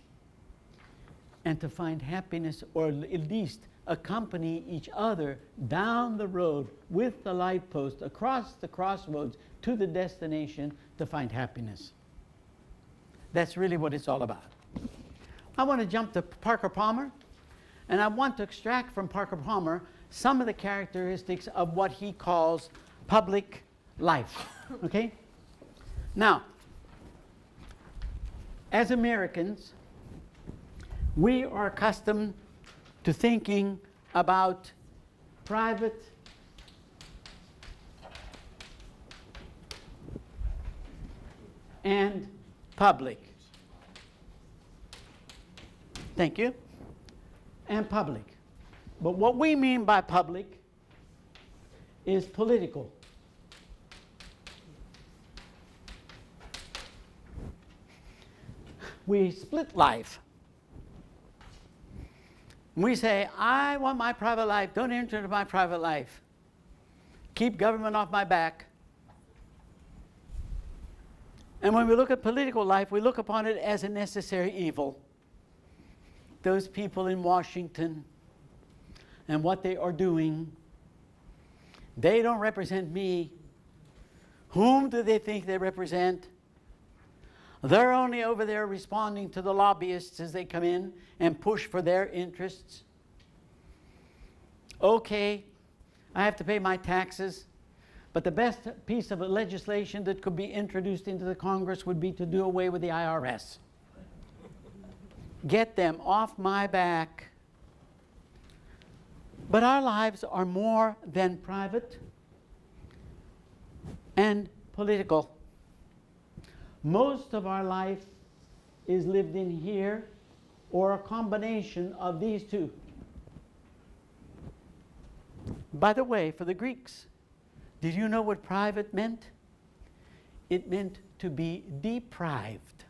and to find happiness, or at least accompany each other down the road with the light post, across the crossroads to the destination to find happiness. That's really what it's all about. I want to jump to Parker Palmer, and I want to extract from Parker Palmer some of the characteristics of what he calls public life. Okay? Now, as Americans, we are accustomed to thinking about private and public. Thank you. And public. But what we mean by public is political. We split life. We say, I want my private life. Don't enter into my private life. Keep government off my back. And when we look at political life, we look upon it as a necessary evil. Those people in Washington and what they are doing, they don't represent me. Whom do they think they represent? They're only over there responding to the lobbyists as they come in and push for their interests. Okay, I have to pay my taxes, but the best piece of legislation that could be introduced into the Congress would be to do away with the IRS. Get them off my back. But our lives are more than private and political. Most of our life is lived in here, or a combination of these two. By the way, for the Greeks, did you know what private meant? It meant to be deprived.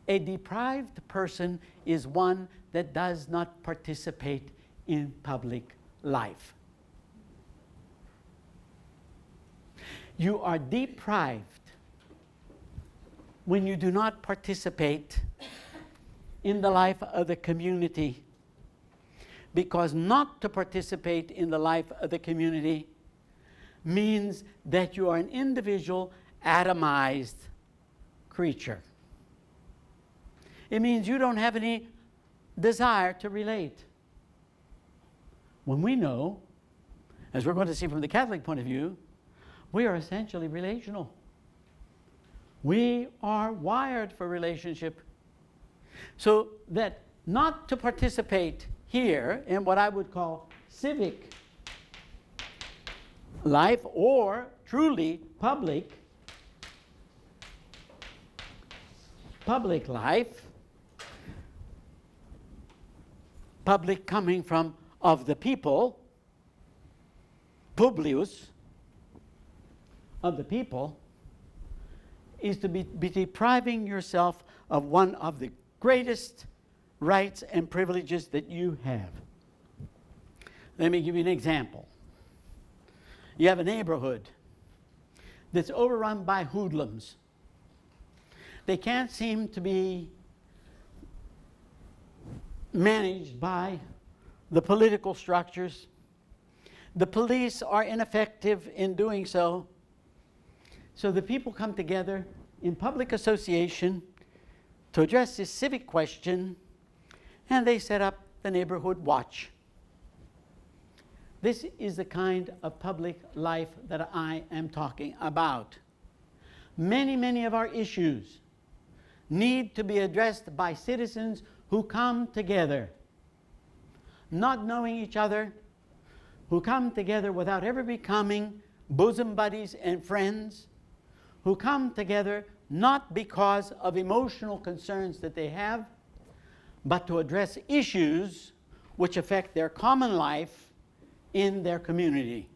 A deprived person is one that does not participate in public life. You are deprived when you do not participate in the life of the community. Because not to participate in the life of the community means that you are an individual, atomized creature. It means you don't have any desire to relate. When we know, as we're going to see from the Catholic point of view, we are essentially relational. We are wired for relationship. So that not to participate here in what I would call civic life or truly public life, public coming from of the people, publius, of the people, is to be depriving yourself of one of the greatest rights and privileges that you have. Let me give you an example. You have a neighborhood that's overrun by hoodlums. They can't seem to be managed by the political structures. The police are ineffective in doing so. So the people come together in public association to address this civic question, and they set up the neighborhood watch. This is the kind of public life that I am talking about. Many, many of our issues need to be addressed by citizens who come together, not knowing each other, who come together without ever becoming bosom buddies and friends, who come together not because of emotional concerns that they have, but to address issues which affect their common life in their community.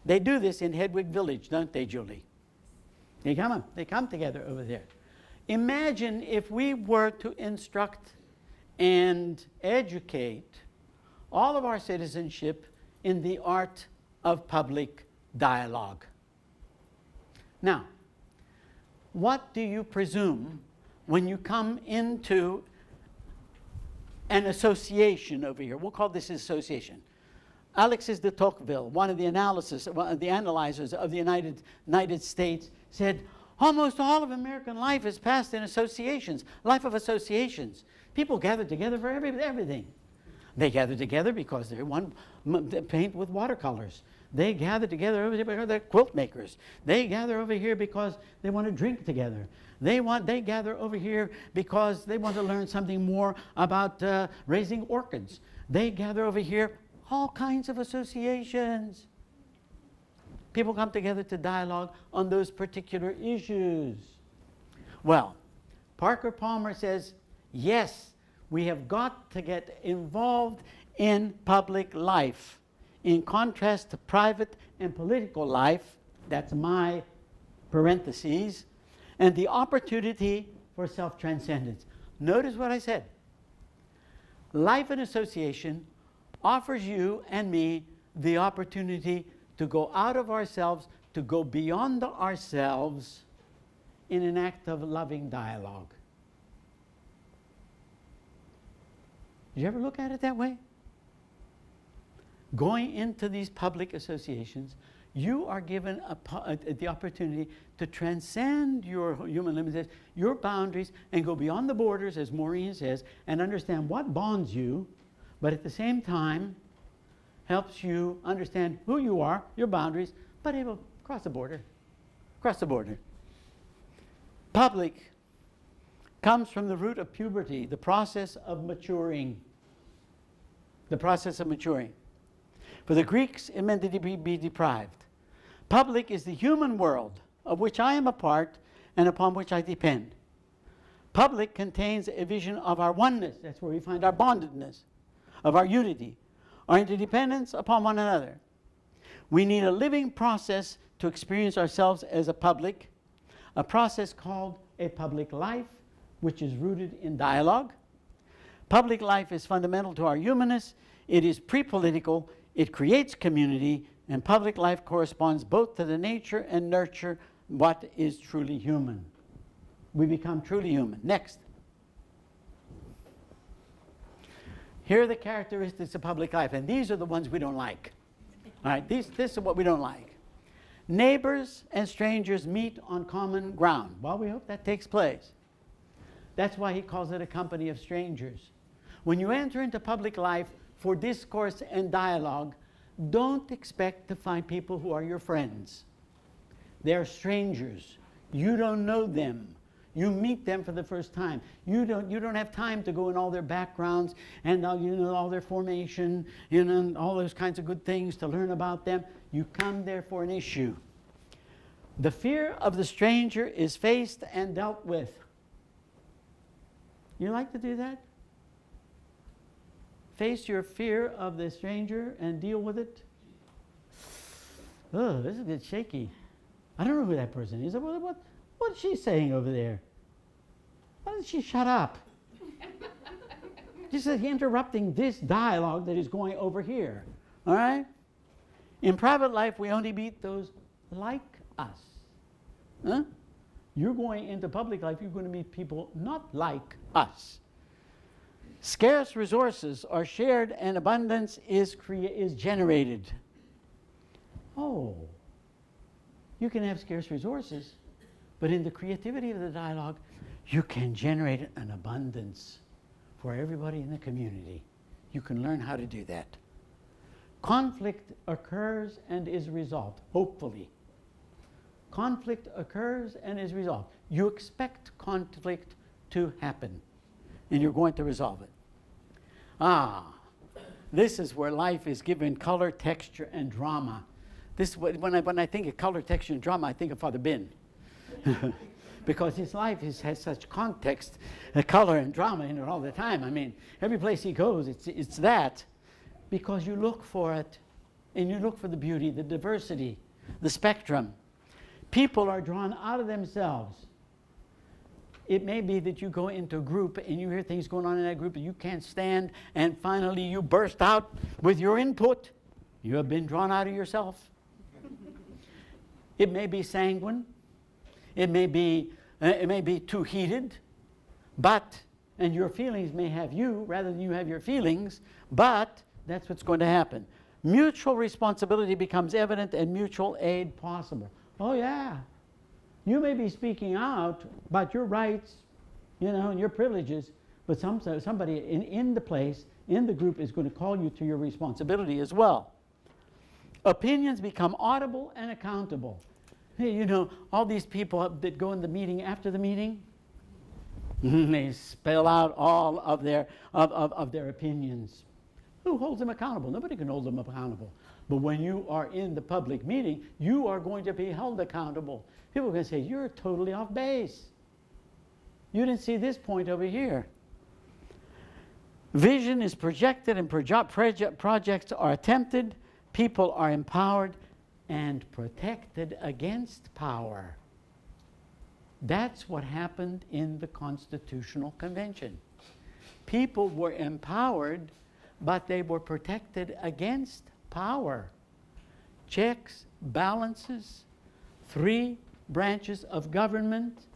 They do this in Hedwig Village, don't they, Julie? They come together over there. Imagine if we were to instruct and educate all of our citizenship in the art of public dialogue. Now, what do you presume when you come into an association over here? We'll call this association. Alexis de Tocqueville, one of the analyzers of the United States, said, almost all of American life is passed in associations, life of associations. People gather together for everything. They gather together because they want to paint with watercolors. They gather together over here because they're quilt makers. They gather over here because they want to drink together. They gather over here because they want to learn something more about raising orchids. They gather over here, all kinds of associations. People come together to dialogue on those particular issues. Well, Parker Palmer says, yes, we have got to get involved in public life. In contrast to private and political life, that's my parentheses, and the opportunity for self-transcendence. Notice what I said. Life in association offers you and me the opportunity to go out of ourselves, to go beyond ourselves in an act of loving dialogue. Did you ever look at it that way? Going into these public associations, you are given the opportunity to transcend your human limits, your boundaries, and go beyond the borders, as Maureen says, and understand what bonds you, but at the same time helps you understand who you are, your boundaries, but able to cross the border. Cross the border. Public comes from the root of puberty, the process of maturing. The process of maturing. For the Greeks, it meant to be deprived. Public is the human world of which I am a part and upon which I depend. Public contains a vision of our oneness. That's where we find our bondedness, of our unity, our interdependence upon one another. We need a living process to experience ourselves as a public, a process called a public life, which is rooted in dialogue. Public life is fundamental to our humanness. It is pre-political. It creates community, and public life corresponds both to the nature and nurture what is truly human. We become truly human. Next. Here are the characteristics of public life, and these are the ones we don't like. All right, this is what we don't like. Neighbors and strangers meet on common ground. Well, we hope that takes place. That's why he calls it a company of strangers. When you enter into public life for discourse and dialogue, don't expect to find people who are your friends. They're strangers. You don't know them. You meet them for the first time. You don't have time to go in all their backgrounds and all their formation, all those kinds of good things to learn about them. You come there for an issue. The fear of the stranger is faced and dealt with. You like to do that? Face your fear of the stranger and deal with it? Oh, this is a bit shaky. I don't know who that person is. What is she saying over there? Why doesn't she shut up? Just interrupting this dialogue that is going over here. All right? In private life, we only meet those like us. Huh? You're going into public life, you're going to meet people not like us. Scarce resources are shared and abundance is generated. Oh, you can have scarce resources, but in the creativity of the dialogue, you can generate an abundance for everybody in the community. You can learn how to do that. Conflict occurs and is resolved, hopefully. Conflict occurs and is resolved. You expect conflict to happen, and you're going to resolve it. This is where life is given color, texture, and drama. When I think of color, texture, and drama, I think of Father Ben. Because his life has such context, color, and drama in it all the time. I mean, every place he goes, it's that. Because you look for it, and you look for the beauty, the diversity, the spectrum. People are drawn out of themselves. It may be that you go into a group and you hear things going on in that group that you can't stand, and finally you burst out with your input. You have been drawn out of yourself. It may be sanguine. It may be too heated, and your feelings may have you rather than you have your feelings, but that's what's going to happen. Mutual responsibility becomes evident and mutual aid possible. Oh yeah, you may be speaking out about your rights, and your privileges, but somebody in the place, in the group, is going to call you to your responsibility as well. Opinions become audible and accountable. Hey, all these people that go in the meeting after the meeting, they spell out all of their opinions. Who holds them accountable? Nobody can hold them accountable. But when you are in the public meeting, you are going to be held accountable. People are going to say, you're totally off base. You didn't see this point over here. Vision is projected and projects are attempted. People are empowered and protected against power. That's what happened in the Constitutional Convention. People were empowered, but they were protected against power. Checks, balances, 3 branches of government,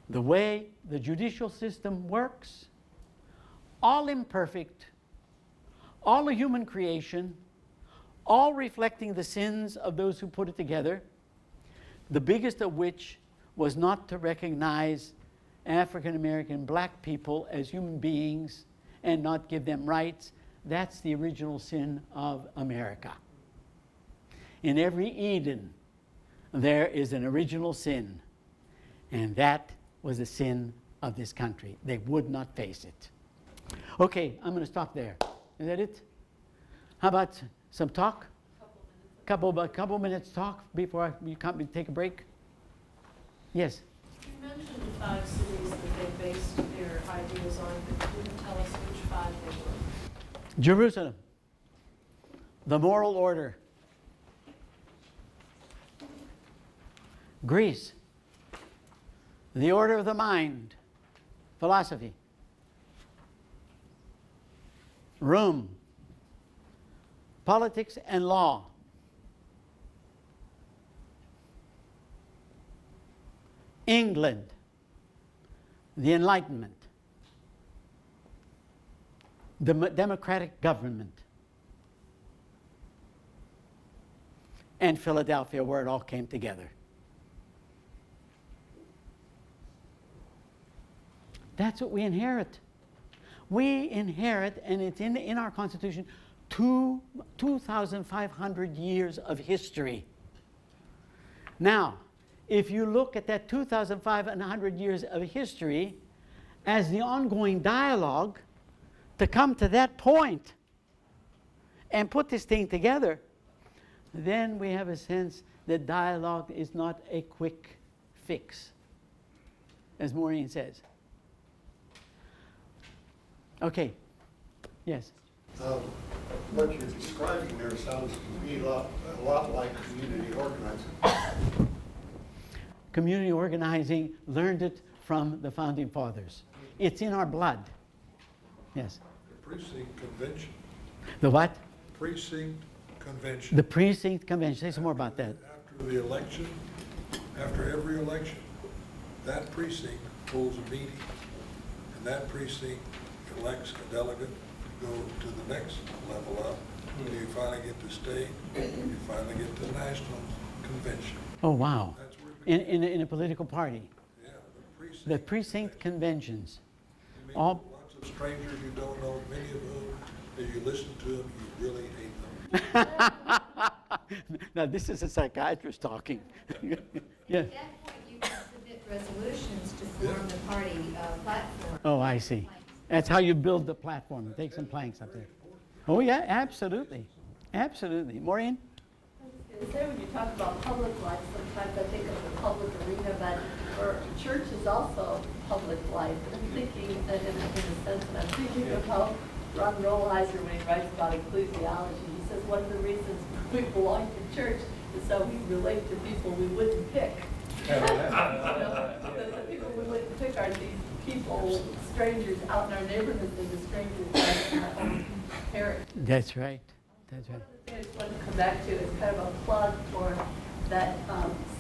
the way the judicial system works, all imperfect, all a human creation, all reflecting the sins of those who put it together, the biggest of which was not to recognize African American black people as human beings and not give them rights. That's the original sin of America. In every Eden, there is an original sin, and that was the sin of this country. They would not face it. Okay, I'm going to stop there. Is that it? How about some talk? Couple minutes talk before we take a break? Yes? You mentioned the 5 cities that they based their ideas on, but you didn't tell us which 5 they were. Jerusalem, the moral order. Greece, the order of the mind, philosophy. Rome, politics and law. England, the Enlightenment, the democratic government, and Philadelphia, where it all came together. That's what we inherit. We inherit, and it's in our Constitution, 2,500 years of history. Now, if you look at that 2,500 years of history as the ongoing dialogue to come to that point and put this thing together, then we have a sense that dialogue is not a quick fix, as Maureen says. Okay. Yes. What you're describing there sounds to me a lot like community organizing. Community organizing, learned it from the Founding Fathers. It's in our blood. Yes. The precinct convention. The what? Precinct convention. The precinct convention. Say some more about that. After the election, after every election, that precinct holds a meeting, and that precinct elects a delegate to go to the next level up. And you finally get to state, and you finally get to national convention. Oh, wow. That's where it begins. In a political party. Yeah, The precinct conventions. You meet All, lots of strangers you don't know, many of whom, if you listen to them, you really hate them. now, this is a psychiatrist talking. Yeah. At that point, you can submit resolutions to form the party platform. Oh, I see. That's how you build the platform. Take some planks up there. Oh, yeah, absolutely. Absolutely. Maureen? I was going to say, when you talk about public life, sometimes I think of the public arena, but or church is also public life. I'm thinking, in a sense, and I'm thinking of how Ron Rolheiser, when he writes about ecclesiology, he says one of the reasons we belong to church is so we relate to people we wouldn't pick. The people we wouldn't pick are these people, strangers out in our neighborhoods, and the strangers in our own parish. That's right. That's right. One of the things I just wanted to come back to is kind of a plug for that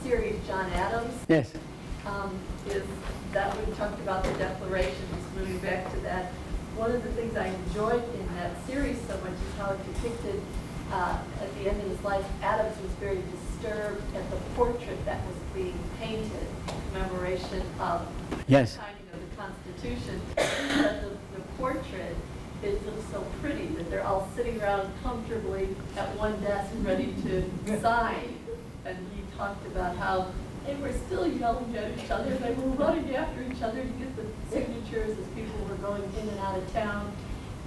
series, John Adams. Yes. Is that we talked about the declarations, moving back to that. One of the things I enjoyed in that series so much is how it depicted at the end of his life, Adams was very disturbed at the portrait that was being painted in commemoration of Yes. the signing of the Constitution. But the portrait, it looks so pretty that they're all sitting around comfortably at one desk ready to sign. And he talked about how they were still yelling at each other. They were running after each other to get the signatures as people were going in and out of town.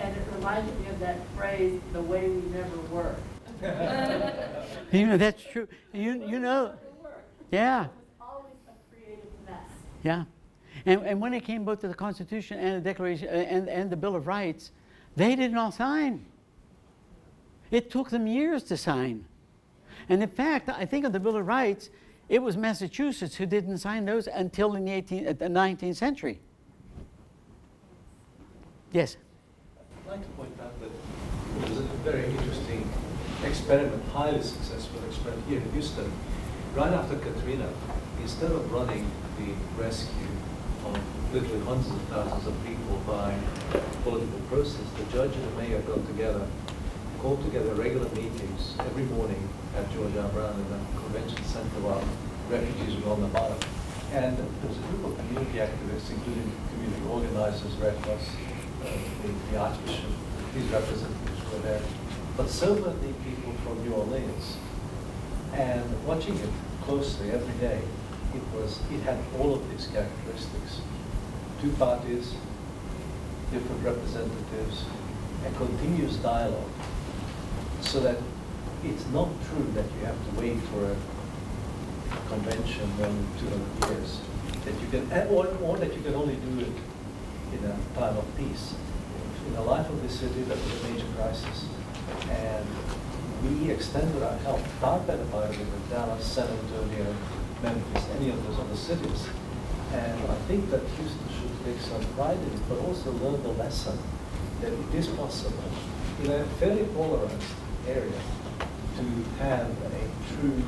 And it reminded me of that phrase, the way we never were. You know, that's true. You know, yeah. It was always a creative mess. Yeah. And when it came both to the Constitution and the Declaration and the Bill of Rights, they didn't all sign. It took them years to sign. And in fact, I think of the Bill of Rights, it was Massachusetts who didn't sign those until in the 19th century. Yes? I'd like to point out that it was a very interesting experiment, highly successful experiment here in Houston. Right after Katrina, instead of running the rescue of literally hundreds of thousands of people by political process, the judge and the mayor called together regular meetings every morning at George R. Brown in the convention center while refugees were on the bottom. And there was a group of community activists, including community organizers, Red Cross, the Archbishop, these representatives were there, but so many people from New Orleans. And watching it closely every day, it had all of these characteristics. Two parties, different representatives, and continuous dialogue. So that it's not true that you have to wait for a convention every 200 years, that you can, or that you can only do it in a time of peace. In the life of this city, that was a major crisis, and we extended our help far better, by the way, than Dallas, San Antonio, Memphis, any of those other cities. And I think that Houston should take some pride in it, but also learn the lesson that it is possible in a fairly polarized area to have a true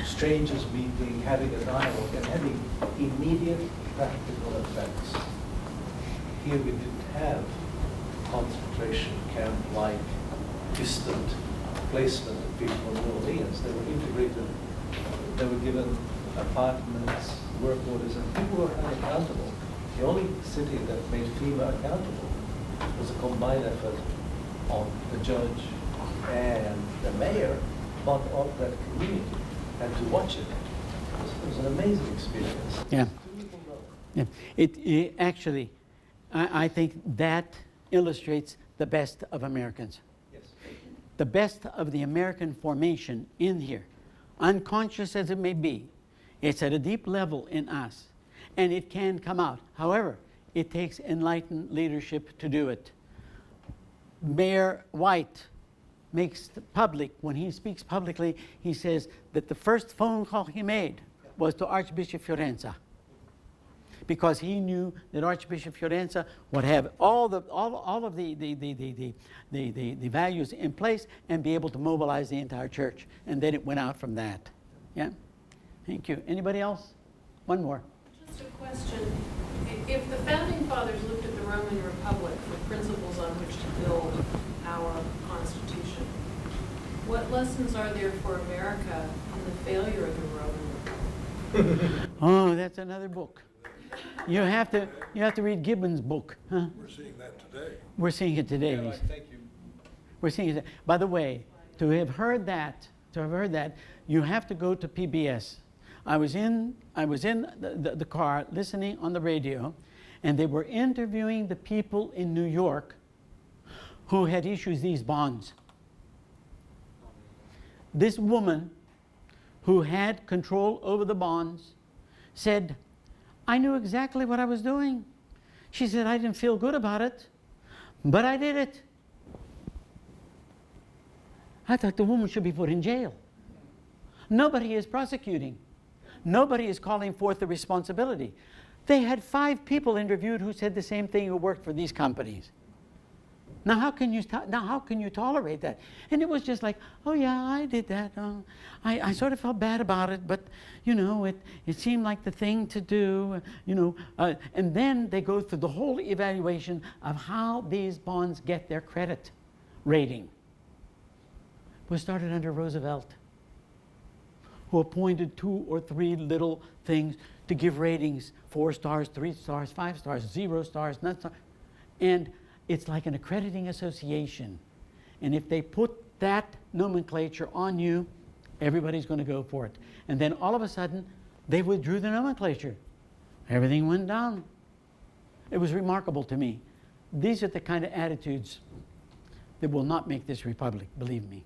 strangers meeting, having a dialogue, and having immediate practical effects. Here we didn't have concentration camp-like distant placement of people in New Orleans. They were integrated, they were given apartments, work orders, and people were held accountable. The only city that made FEMA accountable was a combined effort on the judge and the mayor, but of that community, and to watch it. It was an amazing experience. Yeah. Two people know. Yeah. It actually, I think that illustrates the best of Americans. Yes. The best of the American formation in here, unconscious as it may be, it's at a deep level in us, and it can come out. However, it takes enlightened leadership to do it. Mayor White makes public, when he speaks publicly, he says that the first phone call he made was to Archbishop Fiorenza, because he knew that Archbishop Fiorenza would have all of the values in place and be able to mobilize the entire church. And then it went out from that. Yeah? Thank you. Anybody else? One more. Just a question. If the Founding Fathers looked at the Roman Republic for principles on which to build our Constitution, what lessons are there for America in the failure of the Roman Republic? Oh, that's another book. You have to read Gibbon's book. Huh? We're seeing that today. We're seeing it today. Yeah, right, thank you. We're seeing it. By the way, to have heard that, you have to go to PBS. I was in the car listening on the radio, and they were interviewing the people in New York who had issued these bonds. This woman who had control over the bonds said, I knew exactly what I was doing. She said, I didn't feel good about it, but I did it. I thought the woman should be put in jail. Nobody is prosecuting. Nobody is calling forth the responsibility. They had 5 people interviewed who said the same thing who worked for these companies. Now how can you tolerate that? And it was just like, oh yeah, I did that. I sort of felt bad about it, but you know, it seemed like the thing to do. You know, and then they go through the whole evaluation of how these bonds get their credit rating. It was started under Roosevelt, who appointed 2 or 3 little things to give ratings: 4 stars, 3 stars, 5 stars, 0 stars, none stars. And it's like an accrediting association. And if they put that nomenclature on you, everybody's going to go for it. And then all of a sudden, they withdrew the nomenclature. Everything went down. It was remarkable to me. These are the kind of attitudes that will not make this republic, believe me.